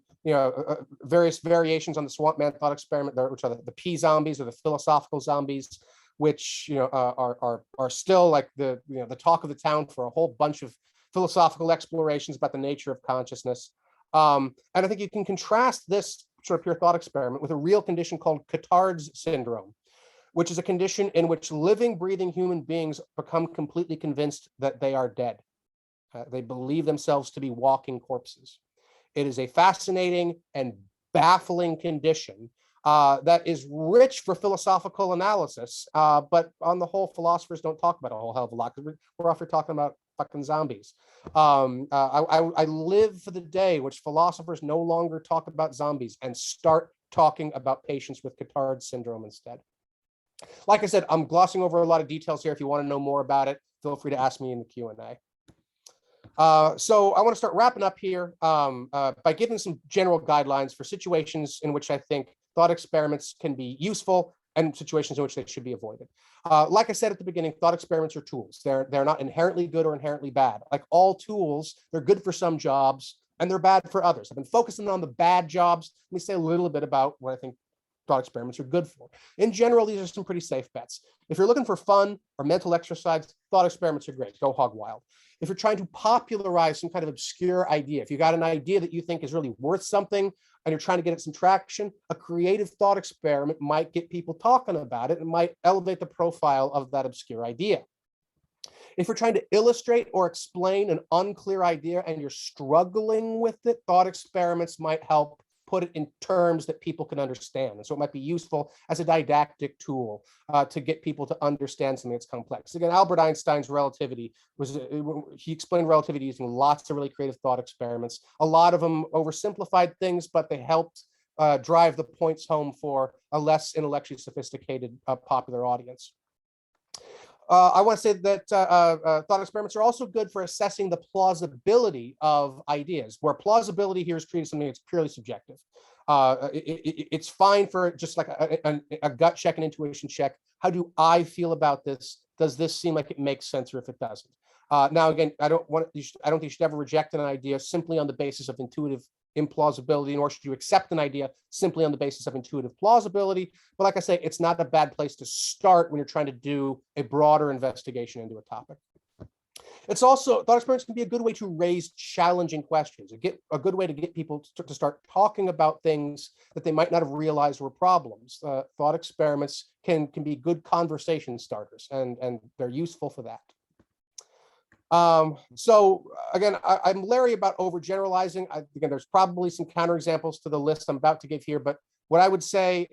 various variations on the swamp man thought experiment, which are the P zombies or the philosophical zombies, which are still like the talk of the town for a whole bunch of philosophical explorations about the nature of consciousness. And I think you can contrast this sort of pure thought experiment with a real condition called Cotard's syndrome, which is a condition in which living, breathing human beings become completely convinced that they are dead. They believe themselves to be walking corpses. It is a fascinating and baffling condition that is rich for philosophical analysis, but on the whole, philosophers don't talk about a whole hell of a lot because we're often talking about fucking zombies. I live for the day which philosophers no longer talk about zombies and start talking about patients with Cotard's syndrome instead. Like I said, I'm glossing over a lot of details here. If you want to know more about it, feel free to ask me in the Q&A. So I want to start wrapping up here by giving some general guidelines for situations in which I think thought experiments can be useful and situations in which they should be avoided. Like I said at the beginning, thought experiments are tools. They're not inherently good or inherently bad. Like all tools, they're good for some jobs and they're bad for others. I've been focusing on the bad jobs. Let me say a little bit about what I think thought experiments are good for. In general, these are some pretty safe bets. If you're looking for fun or mental exercise, thought experiments are great. Go hog wild. If you're trying to popularize some kind of obscure idea, if you got an idea that you think is really worth something and you're trying to get it some traction, a creative thought experiment might get people talking about it and might elevate the profile of that obscure idea. If you're trying to illustrate or explain an unclear idea and you're struggling with it, thought experiments might help put it in terms that people can understand. And so it might be useful as a didactic tool to get people to understand something that's complex. Again, Albert Einstein's relativity he explained relativity using lots of really creative thought experiments. A lot of them oversimplified things, but they helped drive the points home for a less intellectually sophisticated popular audience. I want to say that thought experiments are also good for assessing the plausibility of ideas, where plausibility here is treated as something that's purely subjective. It's fine for just like a gut check, an intuition check. How do I feel about this? Does this seem like it makes sense, or if it doesn't? Now, again, I don't think you should ever reject an idea simply on the basis of intuitive implausibility, nor should you accept an idea simply on the basis of intuitive plausibility. But like I say, it's not a bad place to start when you're trying to do a broader investigation into a topic. It's also, thought experiments can be a good way to raise challenging questions, a good way to get people to start talking about things that they might not have realized were problems. Thought experiments can be good conversation starters, and they're useful for that. So again, I'm leery about overgeneralizing. Again, there's probably some counterexamples to the list I'm about to give here, but what I would say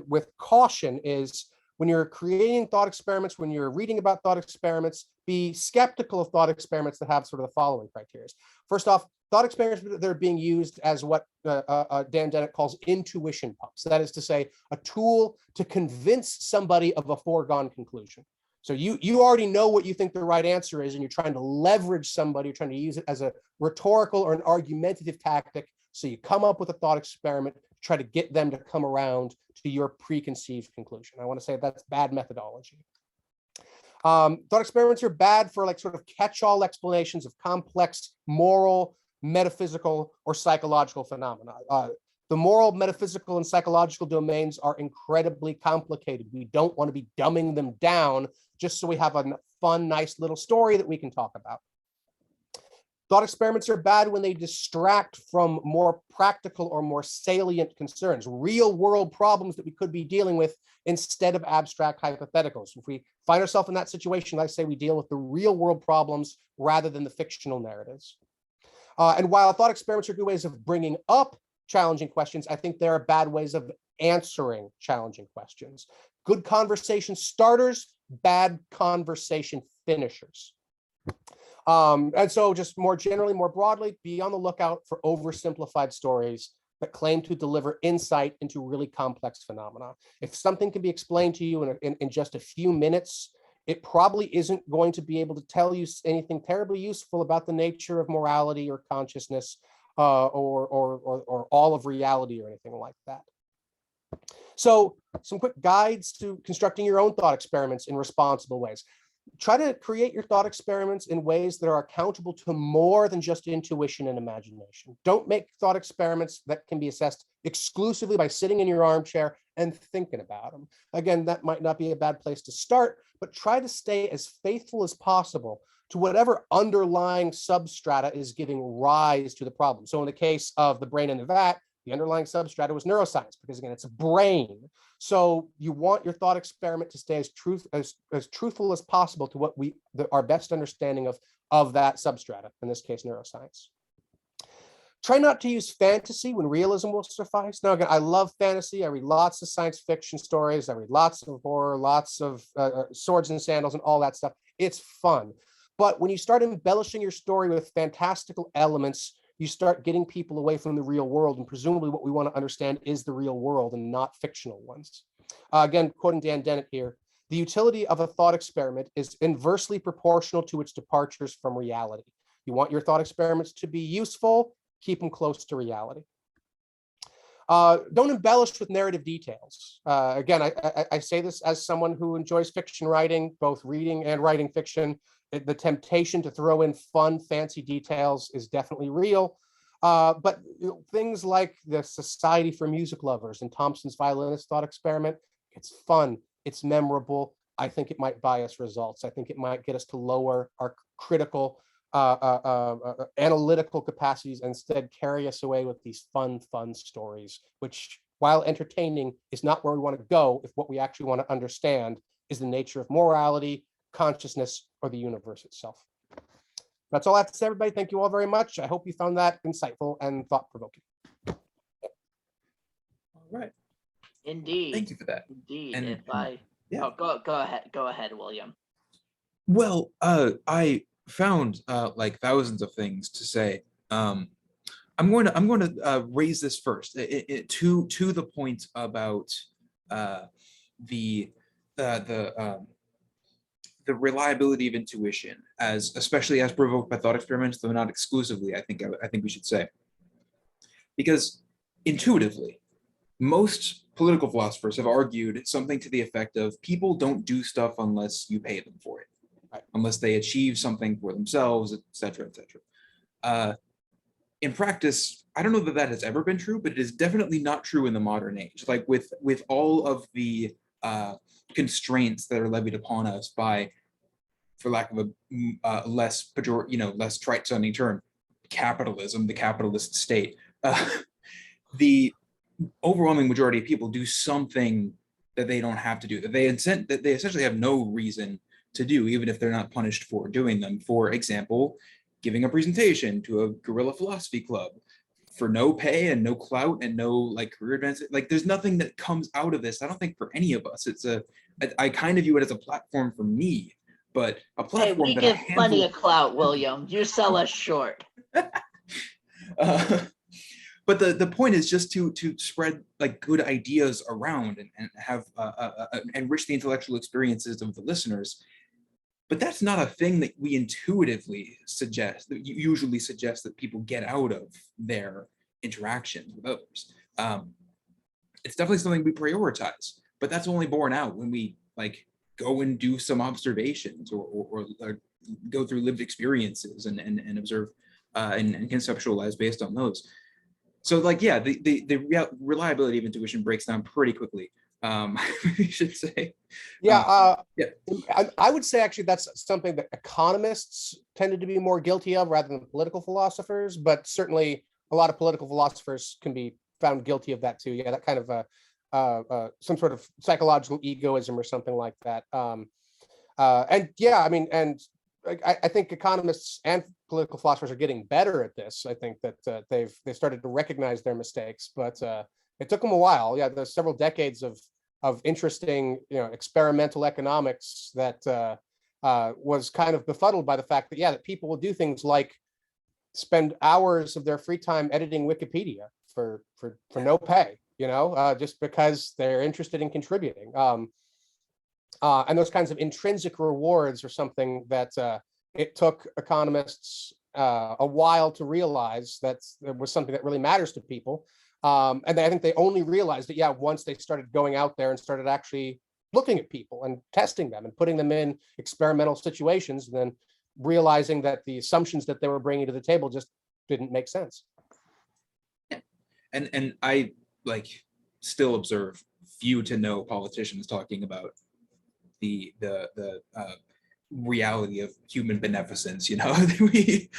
with caution is when you're creating thought experiments, when you're reading about thought experiments, be skeptical of thought experiments that have sort of the following criteria. First off, thought experiments that are being used as what Dan Dennett calls intuition pumps. That is to say, a tool to convince somebody of a foregone conclusion. So you already know what you think the right answer is, and you're trying to leverage somebody, you're trying to use it as a rhetorical or an argumentative tactic. So you come up with a thought experiment, try to get them to come around to your preconceived conclusion. I want to say that's bad methodology. Thought experiments are bad for like sort of catch-all explanations of complex moral, metaphysical, or psychological phenomena. The moral, metaphysical, and psychological domains are incredibly complicated. We don't want to be dumbing them down just so we have a fun, nice little story that we can talk about. Thought experiments are bad when they distract from more practical or more salient concerns, real world problems that we could be dealing with instead of abstract hypotheticals. If we find ourselves in that situation, I say we deal with the real world problems rather than the fictional narratives. And while thought experiments are good ways of bringing up challenging questions, I think there are bad ways of answering challenging questions. good conversation starters, bad conversation finishers. And so just more generally, more broadly, be on the lookout for oversimplified stories that claim to deliver insight into really complex phenomena. If something can be explained to you in just a few minutes, it probably isn't going to be able to tell you anything terribly useful about the nature of morality or consciousness or all of reality or anything like that. So some quick guides to constructing your own thought experiments in responsible ways. Try to create your thought experiments in ways that are accountable to more than just intuition and imagination. Don't make thought experiments that can be assessed exclusively by sitting in your armchair and thinking about them. Again, that might not be a bad place to start, but try to stay as faithful as possible to whatever underlying substrata is giving rise to the problem. So in the case of the brain in the vat, the underlying substrata was neuroscience, because again, it's a brain. So you want your thought experiment to stay as truthful as possible to what our best understanding of that substrata, in this case, neuroscience. Try not to use fantasy when realism will suffice. Now, again, I love fantasy. I read lots of science fiction stories. I read lots of horror, lots of swords and sandals and all that stuff. It's fun. But when you start embellishing your story with fantastical elements, you start getting people away from the real world, and presumably what we want to understand is the real world and not fictional ones. Again, quoting Dan Dennett here, the utility of a thought experiment is inversely proportional to its departures from reality. You want your thought experiments to be useful, keep them close to reality. Don't embellish with narrative details. Again, I say this as someone who enjoys fiction writing, both reading and writing fiction. The temptation to throw in fun, fancy details is definitely real. But things like the Society for Music Lovers and Thompson's violinist thought experiment, it's fun, it's memorable. I think it might bias results. I think it might get us to lower our critical, analytical capacities and instead carry us away with these fun stories, which, while entertaining, is not where we want to go if what we actually want to understand is the nature of morality, consciousness, or the universe itself. That's all I have to say, everybody. Thank you all very much. I hope you found that insightful and thought-provoking. All right. Indeed. Thank you for that. Indeed. And, yeah. Oh, go ahead, William. Well, I found like thousands of things to say. I'm going to raise this first to the point about the reliability of intuition, especially as provoked by thought experiments, though not exclusively. I think we should say, because intuitively, most political philosophers have argued something to the effect of people don't do stuff unless you pay them for it, right? Unless they achieve something for themselves, etc., etc. In practice, I don't know that has ever been true, but it is definitely not true in the modern age. Like with all of the constraints that are levied upon us by, for lack of a less trite sounding term, capitalism, the capitalist state. The overwhelming majority of people do something that they don't have to do, that they essentially have no reason to do, even if they're not punished for doing them. For example, giving a presentation to a guerrilla philosophy club for no pay and no clout and no like career advancement. Like there's nothing that comes out of this, I don't think, for any of us. I kind of view it as a platform for me, but a platform we that give plenty of clout, William. You sell us short. But the point is just to spread like good ideas around and have enrich the intellectual experiences of the listeners. But that's not a thing that we intuitively suggest, that you usually suggest that people get out of their interactions with others. It's definitely something we prioritize, but that's only borne out when we like go and do some observations or go through lived experiences and observe and conceptualize based on those. So like, yeah, the reliability of intuition breaks down pretty quickly. You should say. Yeah, I would say actually that's something that economists tended to be more guilty of rather than political philosophers, but certainly a lot of political philosophers can be found guilty of that too. Yeah, that kind of some sort of psychological egoism or something like that. And yeah, I mean, and I think economists and political philosophers are getting better at this. I think that they've started to recognize their mistakes, but it took them a while. Yeah, there's several decades of interesting, experimental economics that was kind of befuddled by the fact that, that people will do things like spend hours of their free time editing Wikipedia for no pay, just because they're interested in contributing. And those kinds of intrinsic rewards are something that it took economists a while to realize that it was something that really matters to people. And I think they only realized it, once they started going out there and started actually looking at people and testing them and putting them in experimental situations, and then realizing that the assumptions that they were bringing to the table just didn't make sense. Yeah. And I still observe few to no politicians talking about the reality of human beneficence. We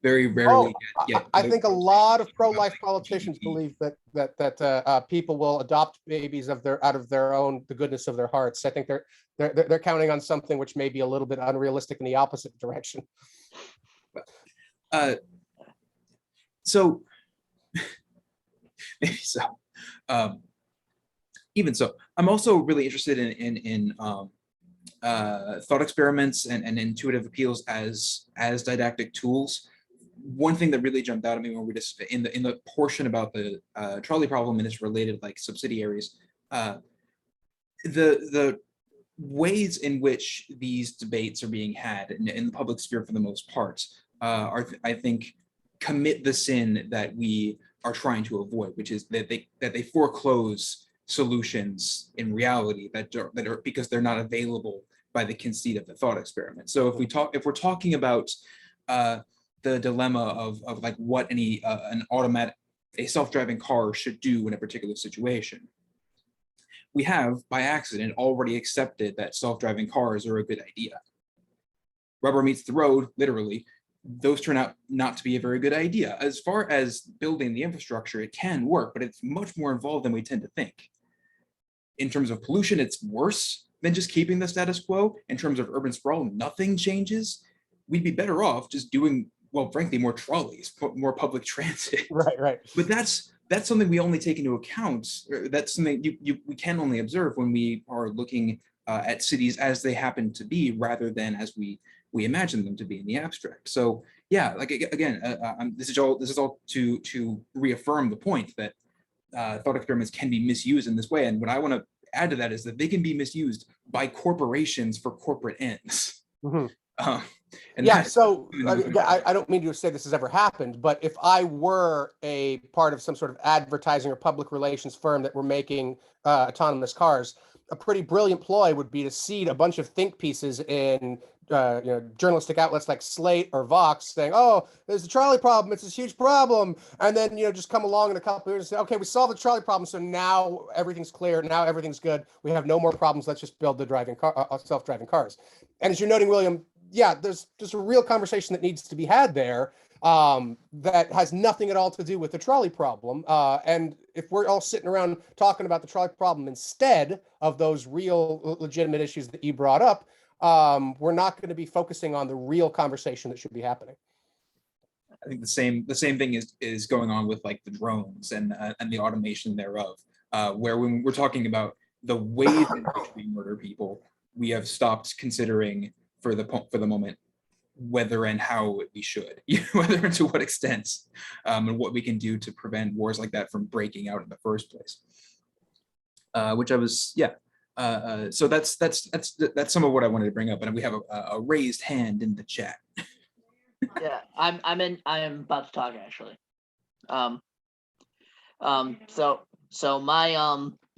very rarely get I think a lot of pro-life politicians believe that people will adopt babies out of their own, the goodness of their hearts. I think they're counting on something which may be a little bit unrealistic in the opposite direction. So maybe so. Even so, I'm also really interested in thought experiments and intuitive appeals as didactic tools. One thing that really jumped out at me when we just in the portion about the trolley problem and its related subsidiaries, the ways in which these debates are being had in the public sphere for the most part are, I think, commit the sin that we are trying to avoid, which is that they foreclose solutions in reality that are because they're not available by the conceit of the thought experiment. So if we're talking about the dilemma of what a self-driving car should do in a particular situation, we have by accident already accepted that self-driving cars are a good idea. Rubber meets the road, literally. Those turn out not to be a very good idea. As far as building the infrastructure, it can work, but it's much more involved than we tend to think. In terms of pollution, it's worse than just keeping the status quo. In terms of urban sprawl, nothing changes. We'd be better off just doing, well, frankly, more trolleys, more public transit. Right. But that's something we only take into account. That's something we can only observe when we are looking at cities as they happen to be, rather than as we imagine them to be in the abstract. So yeah, again, this is all to reaffirm the point that thought experiments can be misused in this way. And what I want to add to that is that they can be misused by corporations for corporate ends. Mm-hmm. And so I don't mean to say this has ever happened, but if I were a part of some sort of advertising or public relations firm that were making autonomous cars, a pretty brilliant ploy would be to seed a bunch of think pieces in journalistic outlets like Slate or Vox saying, oh, there's the trolley problem, it's this huge problem, and then just come along in a couple of years and say, okay, we solved the trolley problem, so now everything's clear, now everything's good, we have no more problems, let's just build the self-driving cars. And as you're noting, William, there's a real conversation that needs to be had there that has nothing at all to do with the trolley problem. And if we're all sitting around talking about the trolley problem instead of those real legitimate issues that you brought up, we're not going to be focusing on the real conversation that should be happening. I think the same thing is going on with the drones and the automation thereof, where when we're talking about the ways in which we murder people, we have stopped considering for the moment whether and how we should, whether and to what extent, and what we can do to prevent wars like that from breaking out in the first place. Which I was, so that's some of what I wanted to bring up, and we have a raised hand in the chat. Yeah, I am about to talk actually. So my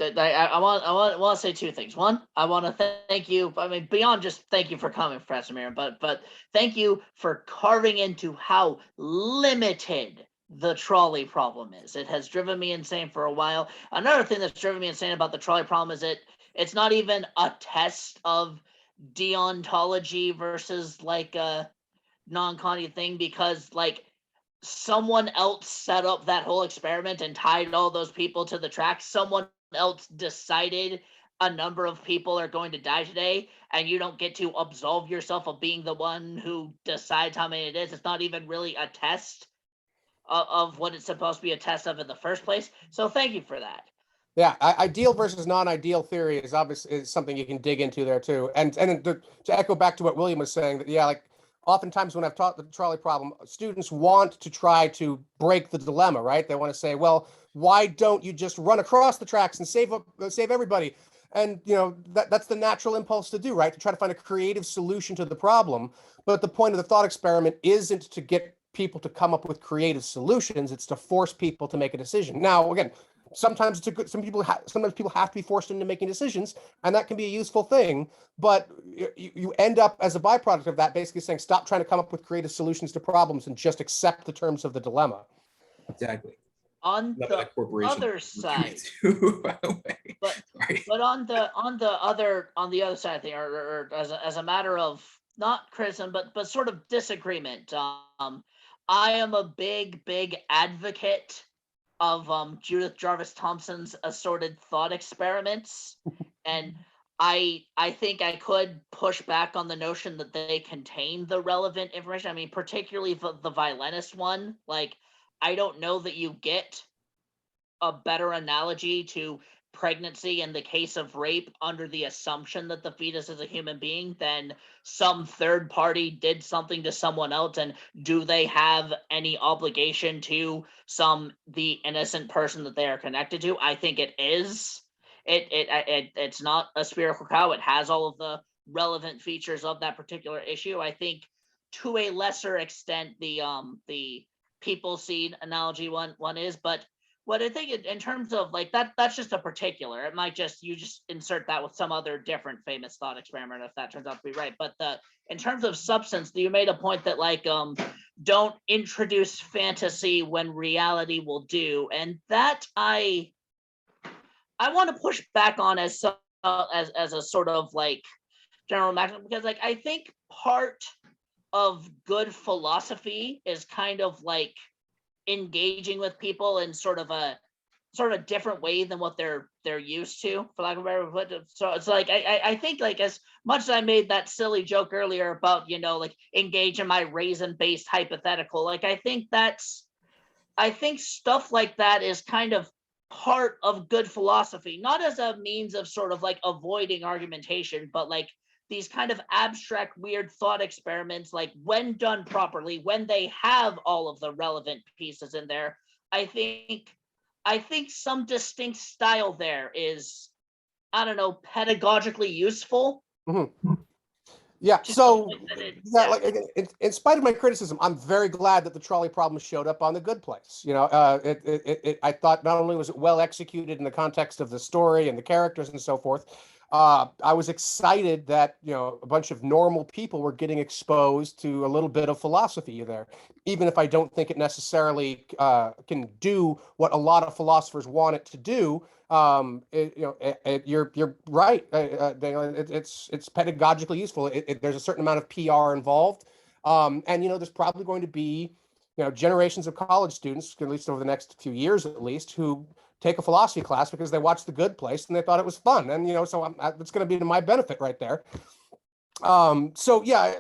I want to say two things. One, I want to thank you. I mean, beyond just thank you for coming, Professor Merriam, but thank you for carving into how limited the trolley problem is. It has driven me insane for a while. Another thing that's driven me insane about the trolley problem is it's not even a test of deontology versus a non-Kantian thing, because someone else set up that whole experiment and tied all those people to the track. Someone else decided a number of people are going to die today, and you don't get to absolve yourself of being the one who decides how many it is. It's not even really a test of what it's supposed to be a test of in the first place. So thank you for that. Yeah, ideal versus non-ideal theory is obviously is something you can dig into there too. And to echo back to what William was saying, that yeah, like oftentimes when I've taught the trolley problem, students want to try to break the dilemma, right? They want to say, well, why don't you just run across the tracks and save everybody? And you know that's the natural impulse to do, right? To try to find a creative solution to the problem. But the point of the thought experiment isn't to get people to come up with creative solutions; it's to force people to make a decision. Now, again, sometimes it's a good, sometimes people have to be forced into making decisions, and that can be a useful thing. But you end up as a byproduct of that basically saying, stop trying to come up with creative solutions to problems and just accept the terms of the dilemma. Exactly. On Love the that corporation other was doing side, it too, by the way. but Sorry. but on the other side of the thing, or as a matter of not criticism, but sort of disagreement, I am a big advocate of Judith Jarvis Thompson's assorted thought experiments, and I think I could push back on the notion that they contain the relevant information. I mean, particularly the violinist one. Like, I don't know that you get a better analogy to pregnancy in the case of rape under the assumption that the fetus is a human being than some third party did something to someone else, and do they have any obligation to the innocent person that they are connected to? I think it is. It's not a spherical cow. It has all of the relevant features of that particular issue. I think to a lesser extent the people seed analogy one is, but what I think in terms of like that's just a particular. It might just you just insert that with some other different famous thought experiment if that turns out to be right. But in terms of substance, you made a point that like don't introduce fantasy when reality will do, and that I want to push back on as a sort of like general maximum, because like I think part of good philosophy is kind of like engaging with people in sort of a different way than what they're used to, for lack of a better word. So it's like I think like as much as I made that silly joke earlier about, you know, like engage in my raisin-based hypothetical, like I think stuff like that is kind of part of good philosophy, not as a means of sort of like avoiding argumentation, but like these kind of abstract, weird thought experiments, like when done properly, when they have all of the relevant pieces in there, I think some distinct style there is, I don't know, pedagogically useful. Mm-hmm. Yeah, so yeah, like in spite of my criticism, I'm very glad that the trolley problem showed up on The Good Place. You know, I thought not only was it well executed in the context of the story and the characters and so forth, I was excited that, you know, a bunch of normal people were getting exposed to a little bit of philosophy there, even if I don't think it necessarily can do what a lot of philosophers want it to do. You're right, Daniel. It's pedagogically useful. There's a certain amount of PR involved, and you know, there's probably going to be, you know, generations of college students, at least over the next few years, at least, who take a philosophy class because they watched The Good Place and they thought it was fun, and you know, so it's going to be to my benefit right there. So yeah,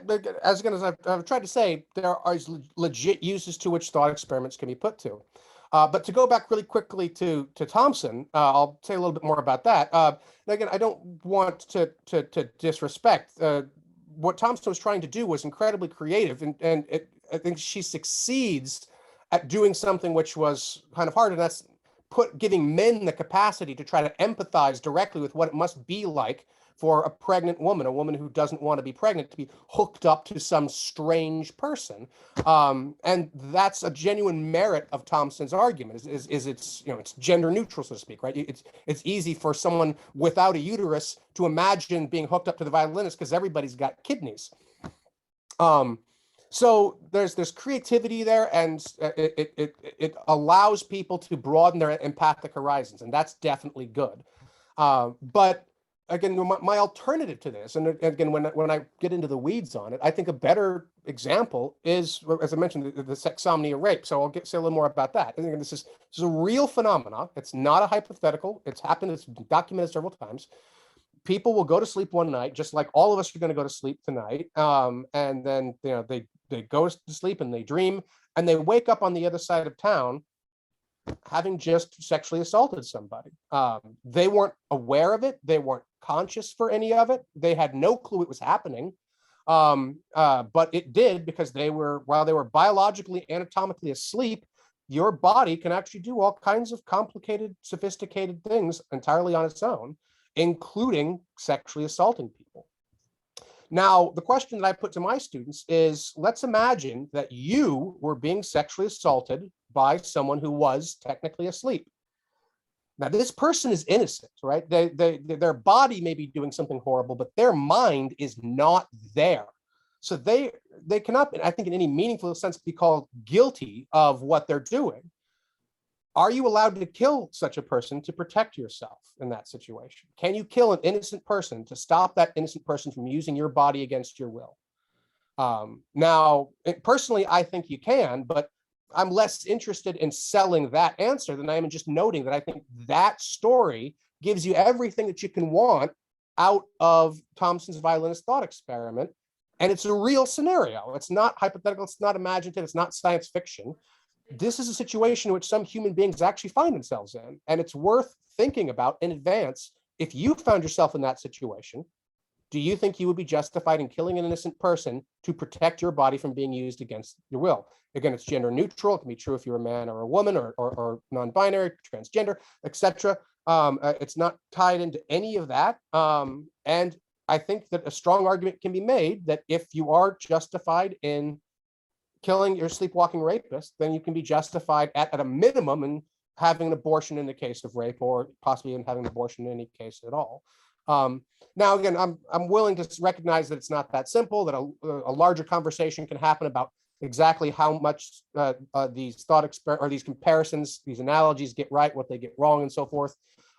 as I've tried to say, there are legit uses to which thought experiments can be put to. But to go back really quickly to Thompson, I'll say a little bit more about that. And again, I don't want to disrespect what Thompson was trying to do was incredibly creative, and I think she succeeds at doing something which was kind of hard, and that's giving men the capacity to try to empathize directly with what it must be like for a pregnant woman, a woman who doesn't want to be pregnant, to be hooked up to some strange person. And that's a genuine merit of Thompson's argument, is it's, you know, it's gender neutral, so to speak, right? It's easy for someone without a uterus to imagine being hooked up to the violinist because everybody's got kidneys. So there's creativity there, and it allows people to broaden their empathic horizons, and that's definitely good. But again, my alternative to this, and again, when I get into the weeds on it, I think a better example is, as I mentioned, the sexsomnia rape. So I'll say a little more about that. I think this is a real phenomenon. It's not a hypothetical. It's happened. It's documented several times. People will go to sleep one night, just like all of us are going to go to sleep tonight, and then, you know, they go to sleep and they dream, and they wake up on the other side of town, having just sexually assaulted somebody. They weren't aware of it. They weren't conscious for any of it. They had no clue it was happening. But it did, because while they were biologically, anatomically asleep, your body can actually do all kinds of complicated, sophisticated things entirely on its own, including sexually assaulting people. Now, the question that I put to my students is, let's imagine that you were being sexually assaulted by someone who was technically asleep. Now, this person is innocent, right? Their body may be doing something horrible, but their mind is not there. So they cannot, I think, in any meaningful sense, be called guilty of what they're doing. Are you allowed to kill such a person to protect yourself in that situation? Can you kill an innocent person to stop that innocent person from using your body against your will? Now, personally, I think you can, but I'm less interested in selling that answer than I am in just noting that I think that story gives you everything that you can want out of Thompson's violinist thought experiment. And it's a real scenario. It's not hypothetical. It's not imaginative. It's not science fiction. This is a situation in which some human beings actually find themselves in. And it's worth thinking about in advance. If you found yourself in that situation, do you think you would be justified in killing an innocent person to protect your body from being used against your will? Again, it's gender neutral. It can be true if you're a man or a woman or non-binary, transgender, etc. It's not tied into any of that. And I think that a strong argument can be made that if you are justified in killing your sleepwalking rapist, then you can be justified at a minimum in having an abortion in the case of rape, or possibly even having an abortion in any case at all. Now, again, I'm willing to recognize that it's not that simple, that a larger conversation can happen about exactly how much these thought experiments or these comparisons, these analogies get right, what they get wrong, and so forth.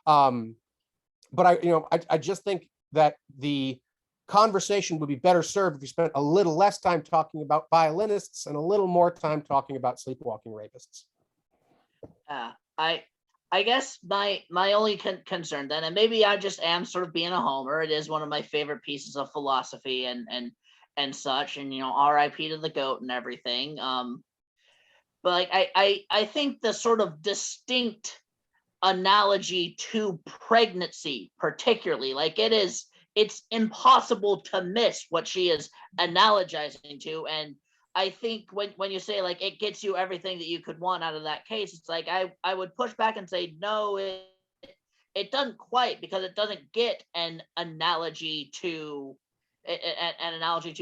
But I just think that the conversation would be better served if we spent a little less time talking about violinists and a little more time talking about sleepwalking rapists. I guess my only concern then, and maybe I just am sort of being a homer, it is one of my favorite pieces of philosophy and such, and R.I.P. to the goat and everything. But I think the sort of distinct analogy to pregnancy, particularly, like it's impossible to miss what she is analogizing to. And I think when you say like it gets you everything that you could want out of that case, it's like I would push back and say no, it doesn't quite, because it doesn't get an analogy to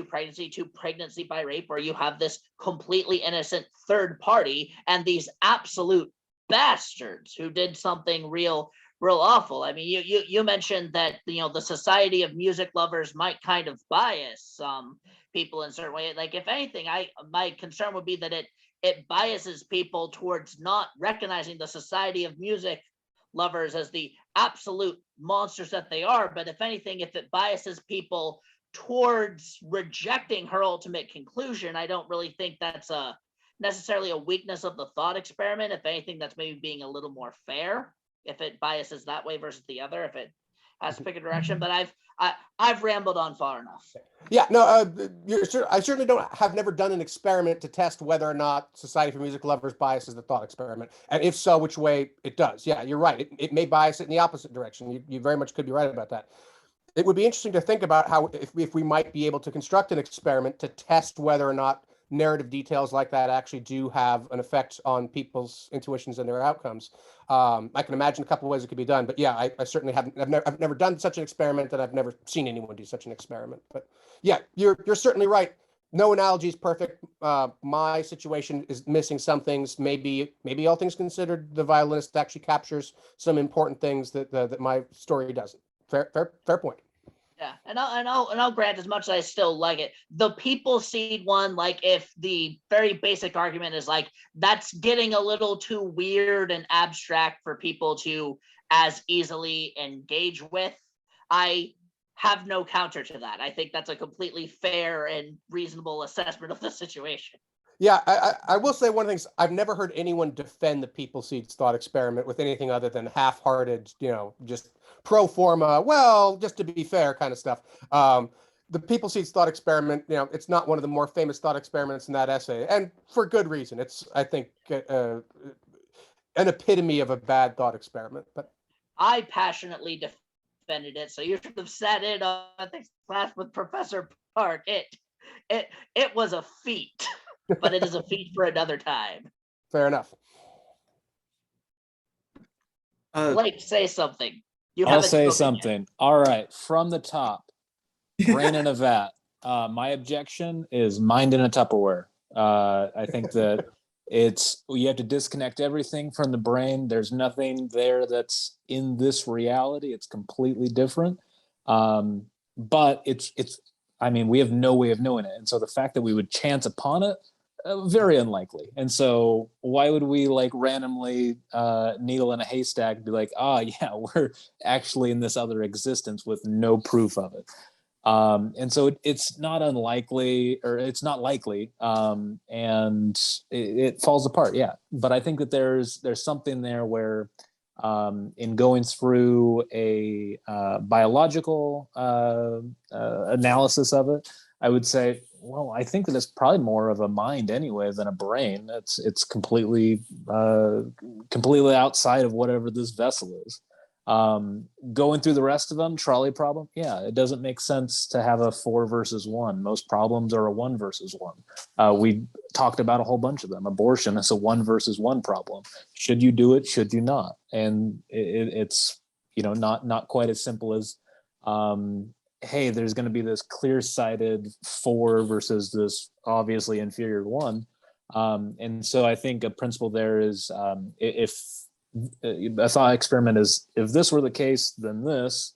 pregnancy by rape, where you have this completely innocent third party and these absolute bastards who did something real awful. I mean, you mentioned that the Society of Music Lovers might kind of bias people in certain way. Like, if anything, my concern would be that it biases people towards not recognizing the Society of Music Lovers as the absolute monsters that they are. But if anything, if it biases people towards rejecting her ultimate conclusion, I don't really think that's necessarily a weakness of the thought experiment. If anything, that's maybe being a little more fair if it biases that way versus the other, if it has to pick a direction. But I've rambled on far enough. Yeah, no, I certainly have never done an experiment to test whether or not Society for Music Lovers biases the thought experiment, and if so, which way it does. Yeah, you're right. It may bias it in the opposite direction. You very much could be right about that. It would be interesting to think about how if we might be able to construct an experiment to test whether or not narrative details like that actually do have an effect on people's intuitions and their outcomes. I can imagine a couple of ways it could be done, but yeah, I certainly haven't. I've never done such an experiment, and I've never seen anyone do such an experiment. But yeah, you're certainly right. No analogy is perfect. My situation is missing some things. Maybe all things considered, the violinist actually captures some important things that my story doesn't. Fair point. Yeah, and I'll grant, as much as I still like it, the people seed one, like, if the very basic argument is like that's getting a little too weird and abstract for people to as easily engage with, I have no counter to that. I think that's a completely fair and reasonable assessment of the situation. Yeah, I will say one of the things, I've never heard anyone defend the people seeds thought experiment with anything other than half-hearted, just pro forma, well, just to be fair kind of stuff. The people seeds thought experiment, it's not one of the more famous thought experiments in that essay, and for good reason. It's, I think, an epitome of a bad thought experiment. But I passionately defended it, so you should have sat in on the class with Professor Park. It was a feat, but it is a feat for another time. fair enough. Blake, say something. You I'll haven't say spoken something. All right, from the top, brain in a vat. My objection is mind in a Tupperware. I think that you have to disconnect everything from the brain. There's nothing there that's in this reality. It's completely different. But I mean, we have no way of knowing it. And so the fact that we would chance upon it, very unlikely. And so why would we like randomly needle in a haystack and be like, yeah, we're actually in this other existence with no proof of it. And so it's not unlikely, or it's not likely, and it falls apart. Yeah. But I think that there's something there where in going through a biological analysis of it, I would say, well, I think that it's probably more of a mind anyway than a brain. It's completely outside of whatever this vessel is. Going through the rest of them, trolley problem. Yeah, it doesn't make sense to have a 4 versus 1. Most problems are a 1 versus 1. We talked about a whole bunch of them. Abortion is a 1 versus 1 problem. Should you do it? Should you not? And it's not quite as simple as hey, there's going to be this clear-sighted 4 versus this obviously inferior 1. And so I think a principle there is if a thought experiment is, if this were the case, then this,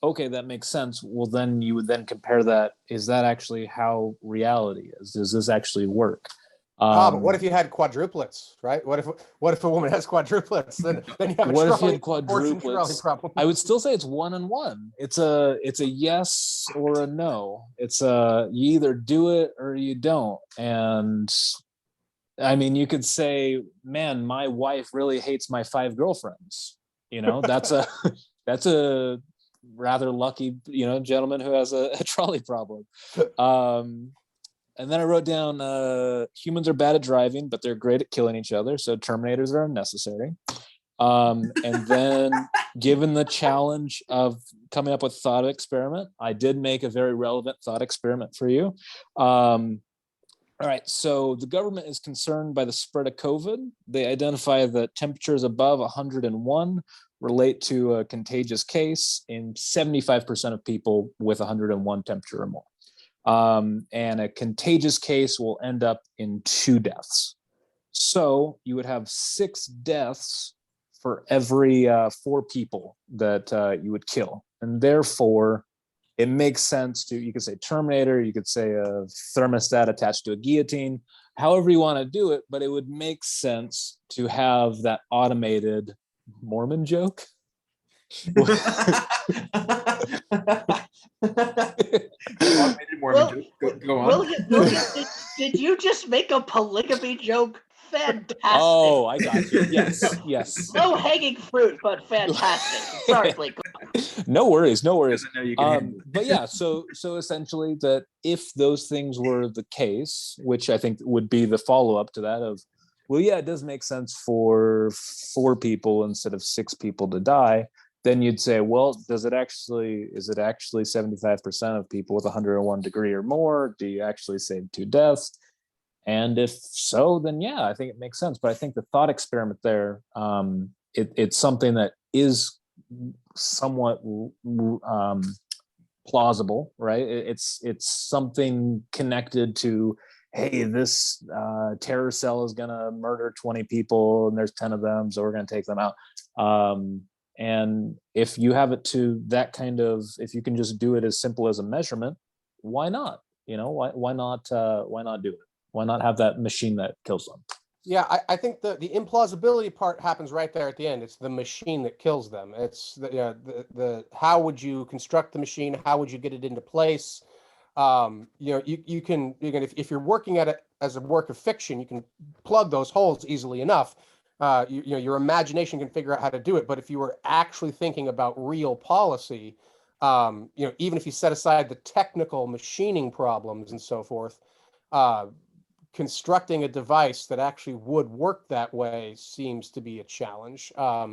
okay, that makes sense. Well, then you would then compare that. Is that actually how reality is? Does this actually work? But what if you had quadruplets, right? What if a woman has quadruplets? Then you have what a if you had trolley problem. I would still say it's 1 and 1. It's a yes or a no. It's you either do it or you don't. And I mean, you could say, man, my wife really hates my 5 girlfriends. That's a rather lucky, gentleman who has a trolley problem. And then I wrote down, humans are bad at driving, but they're great at killing each other. So Terminators are unnecessary. And then given the challenge of coming up with thought experiment, I did make a very relevant thought experiment for you. All right, so the government is concerned by the spread of COVID. They identify that temperatures above 101 relate to a contagious case in 75% of people with 101 temperature or more. And a contagious case will end up in 2 deaths. So you would have 6 deaths for every 4 people that you would kill. And therefore, it makes sense to, you could say Terminator, you could say a thermostat attached to a guillotine, however you want to do it, but it would make sense to have that automated Mormon joke. Automated Mormon joke. Go on. William, did you just make a polygamy joke? Fantastic. Oh, I got you. Yes. No hanging fruit, but fantastic. Sorry, Blake. No worries. But yeah, so essentially that if those things were the case, which I think would be the follow-up to that of, well, yeah, it does make sense for 4 people instead of 6 people to die, then you'd say, well, is it actually 75% of people with 101 degree or more? Do you actually save 2 deaths? And if so, then yeah, I think it makes sense. But I think the thought experiment there, it's something that is somewhat plausible, right? It's something connected to, hey, this terror cell is going to murder 20 people and there's 10 of them, so we're going to take them out. And if you have it to that kind of, if you can just do it as simple as a measurement, why not? Why not do it? Why not have that machine that kills them? Yeah, I think the implausibility part happens right there at the end. It's the machine that kills them. It's the how would you construct the machine? How would you get it into place? You can if you're working at it as a work of fiction, you can plug those holes easily enough. Your imagination can figure out how to do it. But if you were actually thinking about real policy, even if you set aside the technical machining problems and so forth, constructing a device that actually would work that way seems to be a challenge. But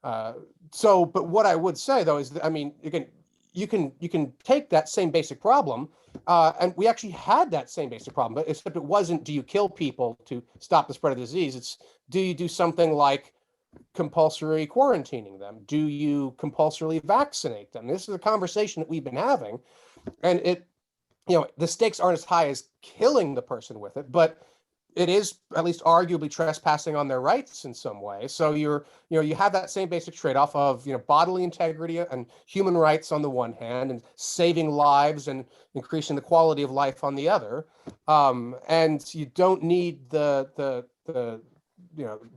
what I would say though is that, I mean, again, you can take that same basic problem, and we actually had that same basic problem, but except it wasn't, do you kill people to stop the spread of disease? It's, do you do something like compulsory quarantining them? Do you compulsorily vaccinate them? This is a conversation that we've been having, and the stakes aren't as high as killing the person with it, but it is at least arguably trespassing on their rights in some way. So you have that same basic trade-off of, bodily integrity and human rights on the one hand, and saving lives and increasing the quality of life on the other. And you don't need the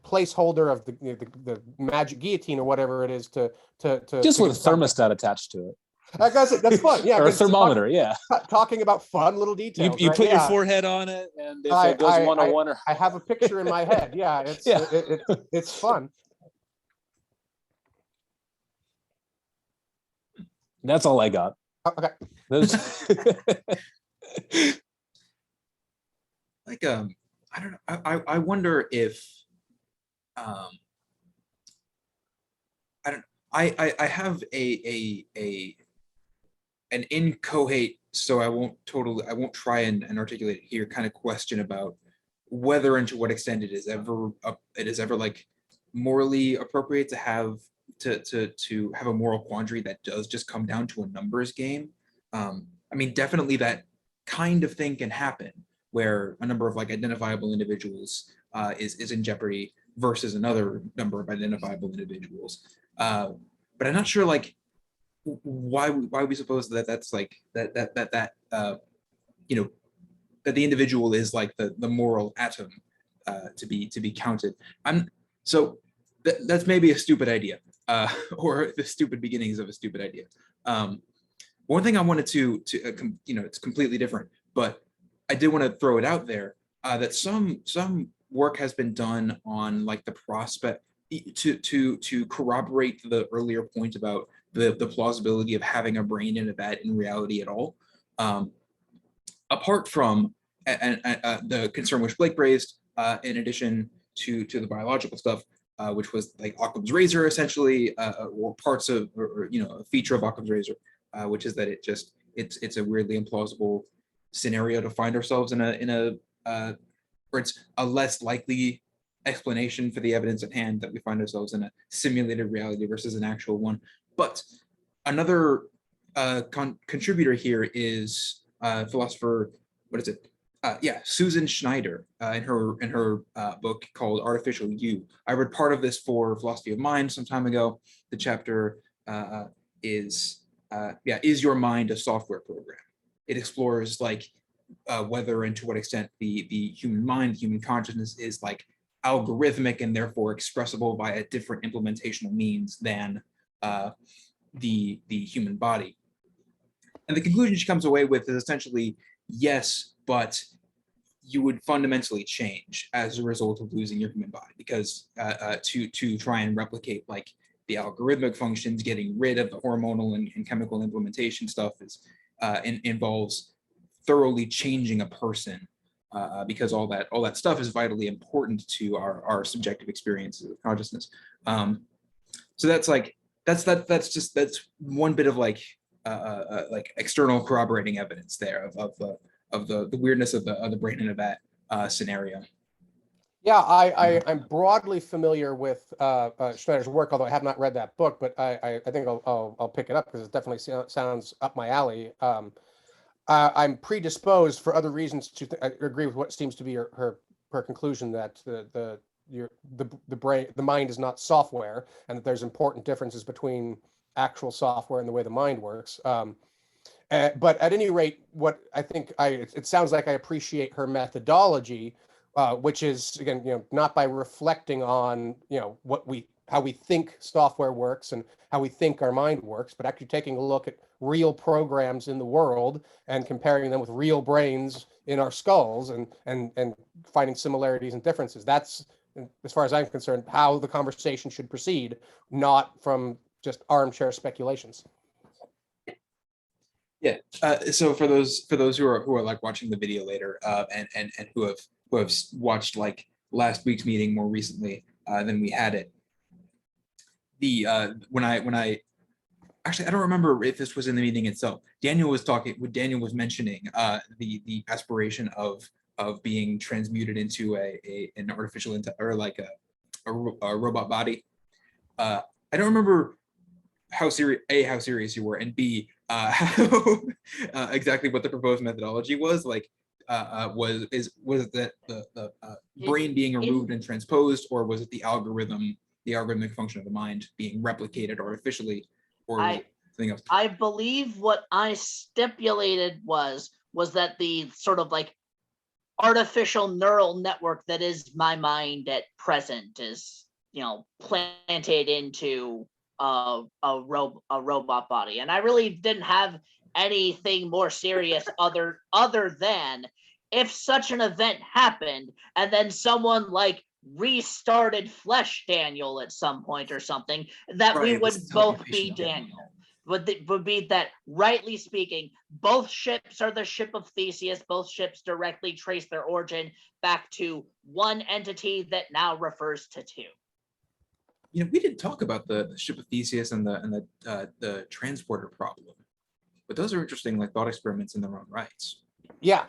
placeholder of the magic guillotine or whatever it is to just with a thermostat attached to it. Like I said, that's fun. Yeah, or a thermometer. Talking about fun little details. You right? put your forehead on it, and if it goes 101 or I have a picture in my head. Yeah, it's fun. That's all I got. Okay. Like I don't know. I wonder if I have an inchoate, so I won't try and articulate it here, kind of question about whether and to what extent it is ever like morally appropriate to have a moral quandary that does just come down to a numbers game. I mean, definitely that kind of thing can happen where a number of like identifiable individuals is in jeopardy versus another number of identifiable individuals. But I'm not sure like why we suppose that that's like that that the individual is like the moral atom to be counted. That's maybe a stupid idea, or the stupid beginnings of a stupid idea. One thing I wanted to it's completely different, but I did want to throw it out there that some work has been done on like the prospect to corroborate the earlier point about the plausibility of having a brain in a vat in reality at all. Apart from the concern which Blake raised, in addition to the biological stuff, which was like Occam's razor essentially, or parts of, or a feature of Occam's razor, which is that it's a weirdly implausible scenario to find ourselves in a where it's a less likely explanation for the evidence at hand that we find ourselves in a simulated reality versus an actual one. But another contributor here is philosopher, Susan Schneider, in her book called Artificial You. I read part of this for Philosophy of Mind some time ago. The chapter is your mind a software program? It explores like whether and to what extent the human mind, human consciousness is like algorithmic and therefore expressible via different implementational means than the human body. And the conclusion she comes away with is essentially, yes, but you would fundamentally change as a result of losing your human body, because to try and replicate like the algorithmic functions, getting rid of the hormonal and chemical implementation stuff involves thoroughly changing a person, because all that stuff is vitally important to our subjective experiences of consciousness. So that's one bit of like external corroborating evidence there of the weirdness of the brain in a vat scenario. Yeah, I'm broadly familiar with Schneider's work, although I have not read that book, but I think I'll pick it up because it definitely sounds up my alley. I'm predisposed for other reasons to agree with what seems to be her conclusion that the brain, the mind is not software, and that there's important differences between actual software and the way the mind works. But at any rate, what I think it sounds like I appreciate her methodology, which is again, not by reflecting on how we think software works and how we think our mind works, but actually taking a look at real programs in the world and comparing them with real brains in our skulls and finding similarities and differences. That's, as far as I'm concerned, how the conversation should proceed, not from just armchair speculations. Yeah. So for those who are like watching the video later, and who have watched like last week's meeting more recently than we had it, the when I actually, I don't remember if this was in the meeting itself. Daniel was mentioning the aspiration of being transmuted into an artificial or like a robot body. I don't remember how serious you were, and B, how exactly what the proposed methodology was. Like, was it that the brain being removed and transposed, or was it the algorithmic function of the mind being replicated artificially, or something else? I believe what I stipulated was that the sort of like artificial neural network that is my mind at present is, planted into a robot body. And I really didn't have anything more serious other than if such an event happened and then someone like restarted Flesh Daniel at some point or something, that we would both be Daniel. Would be that, rightly speaking, both ships are the ship of Theseus. Both ships directly trace their origin back to one entity that now refers to two. We didn't talk about the ship of Theseus and the transporter problem, but those are interesting, like thought experiments in their own rights. Yeah.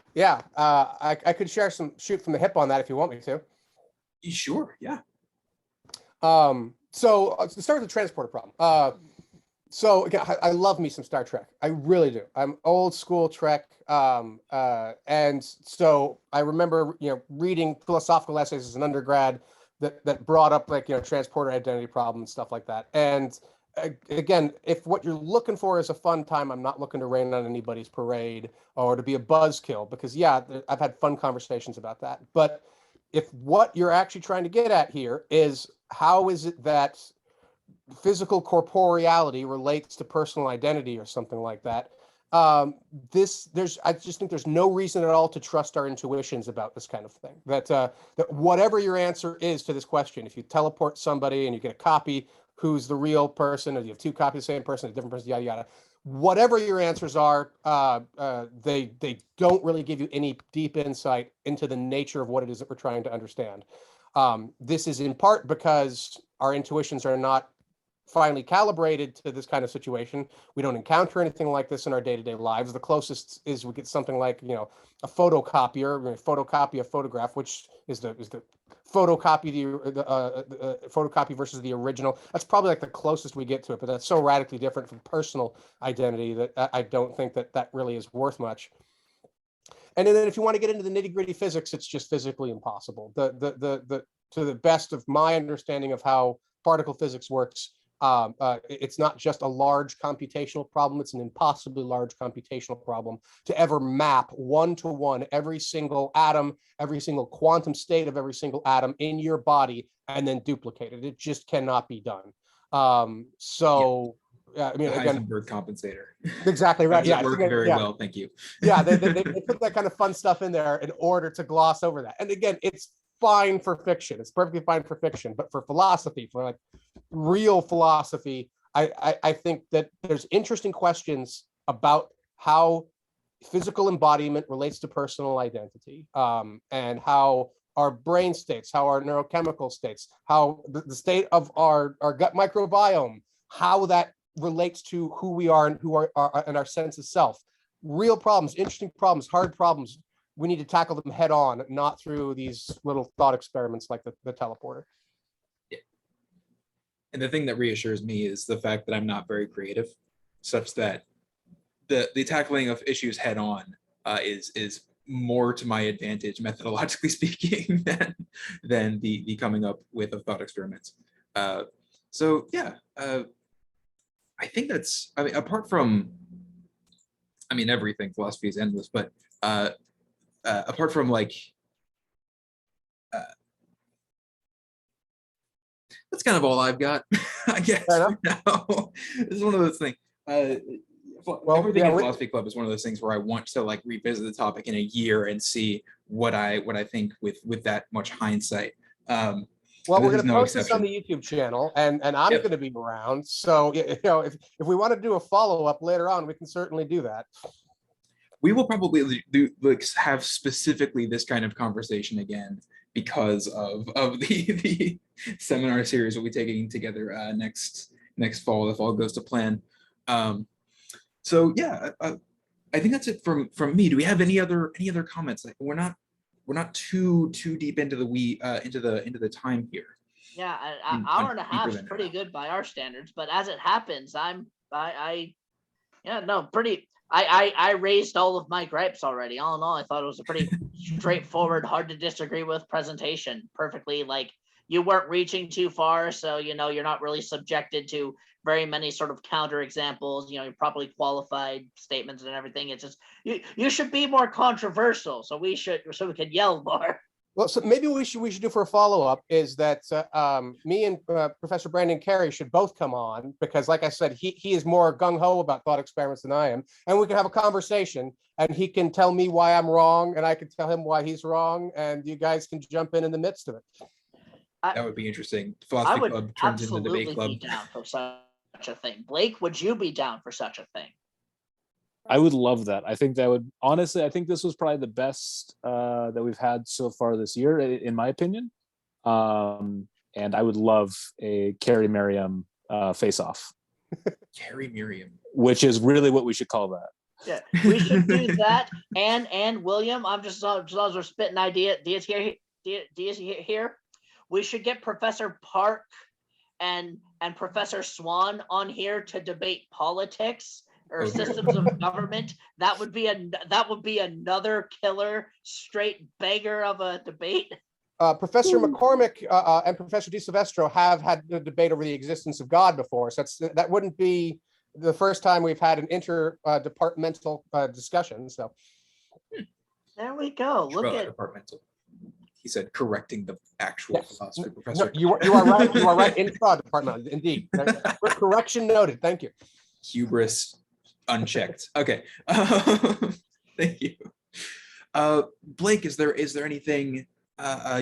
I could share some shoot from the hip on that if you want me to. Sure. Yeah. So to start with the transporter problem. So again, I love me some Star Trek. I really do. I'm old school Trek. And so I remember, reading philosophical essays as an undergrad that brought up like, transporter identity problem and stuff like that. And again, if what you're looking for is a fun time, I'm not looking to rain on anybody's parade or to be a buzzkill, because I've had fun conversations about that. But if what you're actually trying to get at here is how is it that physical corporeality relates to personal identity or something like that, I just think there's no reason at all to trust our intuitions about this kind of thing. That whatever your answer is to this question, if you teleport somebody and you get a copy who's the real person, or you have two copies of the same person, a different person, yada yada, whatever your answers are, they don't really give you any deep insight into the nature of what it is that we're trying to understand. This is in part because our intuitions are not finely calibrated to this kind of situation. We don't encounter anything like this in our day-to-day lives. The closest is we get something like, a photocopier, photocopy a photograph, which is the photocopy, the photocopy versus the original. That's probably like the closest we get to it, but that's so radically different from personal identity that I don't think that really is worth much. And then if you want to get into the nitty-gritty physics, it's just physically impossible. To the best of my understanding of how particle physics works, it's not just a large computational problem, it's an impossibly large computational problem to ever map one-to-one every single atom, every single quantum state of every single atom in your body and then duplicate it. It just cannot be done. I mean, the again, Heisenberg compensator. Exactly right. That worked very well. Thank you. Yeah, they put that kind of fun stuff in there in order to gloss over that. And again, it's fine for fiction. It's perfectly fine for fiction, but for philosophy, for like real philosophy, I think that there's interesting questions about how physical embodiment relates to personal identity, and how our brain states, how our neurochemical states, how the state of our gut microbiome, how that relates to who we are and who are and our sense of self. Real problems, interesting problems, hard problems. We need to tackle them head on, not through these little thought experiments like the teleporter. Yeah. And the thing that reassures me is the fact that I'm not very creative, such that the tackling of issues head on is more to my advantage, methodologically speaking, than the coming up with of thought experiments. So yeah, I think that's, I mean, apart from, I mean, everything, philosophy is endless, but apart from like, that's kind of all I've got, I guess, for now. This is one of those things. Everything in Philosophy Club is one of those things where I want to like revisit the topic in a year and see what I think with that much hindsight. Well, This we're is going to no post this on exception. the YouTube channel, and I'm Yep. going to be around. So, if we want to do a follow-up later on, we can certainly do that. We will probably have specifically this kind of conversation again because of the seminar series we'll be taking together next fall if all goes to plan. So yeah, I think that's it from me. Do we have any other comments? Like, we're not too deep into the time here. Yeah, an hour and a Deeper half is than pretty that. good by our standards, but as it happens, I raised all of my gripes already. All in all, I thought it was a pretty straightforward, hard to disagree with presentation. Perfectly, like, you weren't reaching too far, so you're not really subjected to very many sort of counter examples. You're properly qualified statements and everything. It's just you should be more controversial, so we could yell more. Well, so maybe we should do for a follow-up is that me and Professor Brandon Carey should both come on, because like I said, he is more gung-ho about thought experiments than I am, and we can have a conversation, and he can tell me why I'm wrong, and I can tell him why he's wrong, and you guys can jump in the midst of it. That would be interesting. I Philosophy would club turns into absolutely debate club. be down for such a thing. Blake, would you be down for such a thing? I would love that. I think honestly, I think this was probably the best that we've had so far this year, in my opinion. And I would love a Carey Merriam face-off. Carey Merriam. Which is really what we should call that. Yeah, we should do that. And William, I'm just as we're spitting ideas here. We should get Professor Park and Professor Swan on here to debate politics or systems of government. That would be another killer, straight banger of a debate. Professor McCormick and Professor DiSilvestro have had a debate over the existence of God before, so that wouldn't be the first time we've had an interdepartmental discussion. So there we go. Look at departmental. He said, correcting the actual philosophy professor. No, you are right. You are right. Intra-departmental, indeed. Correction noted. Thank you. Hubris unchecked. Okay. Thank you. Blake, is there anything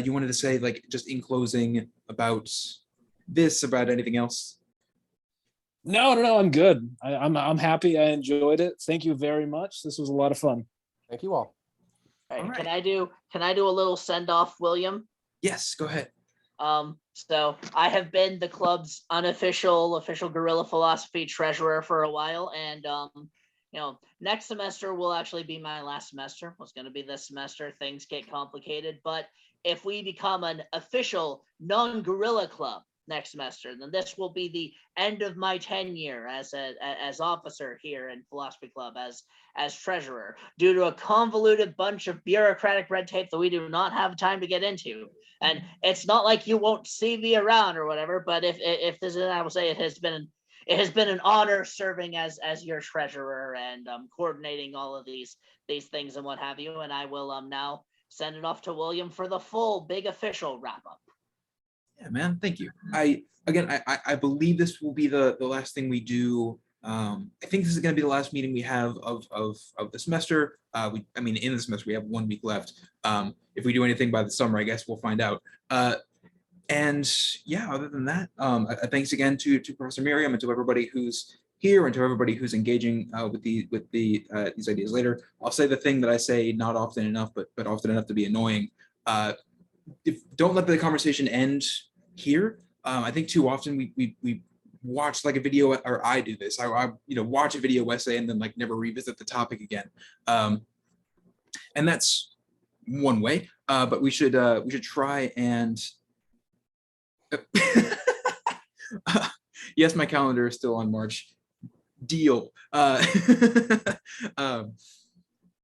you wanted to say, like, just in closing, about this, about anything else? No, I'm good. I'm happy. I enjoyed it. Thank you very much. This was a lot of fun. Thank you all. All right. All right. Can I do a little send off, William? Yes, go ahead. So I have been the club's official guerrilla philosophy treasurer for a while, and next semester will actually be my last semester. What's going to be this semester? Things get complicated, but if we become an official non-guerrilla club next semester, then this will be the end of my tenure as officer here in Philosophy Club as treasurer, due to a convoluted bunch of bureaucratic red tape that we do not have time to get into. And it's not like you won't see me around or whatever, but if this is, I will say it has been an honor serving as your treasurer and coordinating all of these things and what have you. And I will now send it off to William for the full big official wrap up. Yeah, man, thank you. I believe this will be the last thing we do. I think this is going to be the last meeting we have of the semester. In the semester we have 1 week left. If we do anything by the summer, I guess we'll find out. And yeah, other than that, thanks again to Professor Merriam and to everybody who's here and to everybody who's engaging with these ideas later. I'll say the thing that I say not often enough, but often enough to be annoying. Don't let the conversation end here. I think too often we watch like a video, or I do this. I watch a video essay and then like never revisit the topic again. And that's one way. But we should try and. Yes, my calendar is still on March. Deal.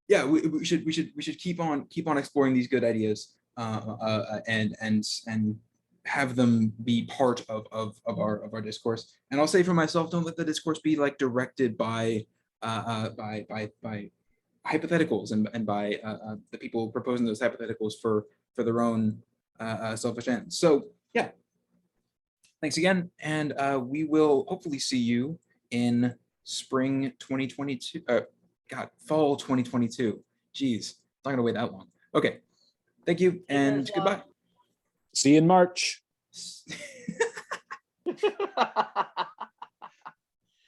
Yeah, we should keep on exploring these good ideas and have them be part of our discourse. And I'll say for myself, don't let the discourse be like directed by hypotheticals and by the people proposing those hypotheticals for their own selfish ends. So yeah, thanks again, and we will hopefully see you in spring 2022. Fall 2022. Geez, not gonna wait that long. Okay, thank you and goodbye. See you in March.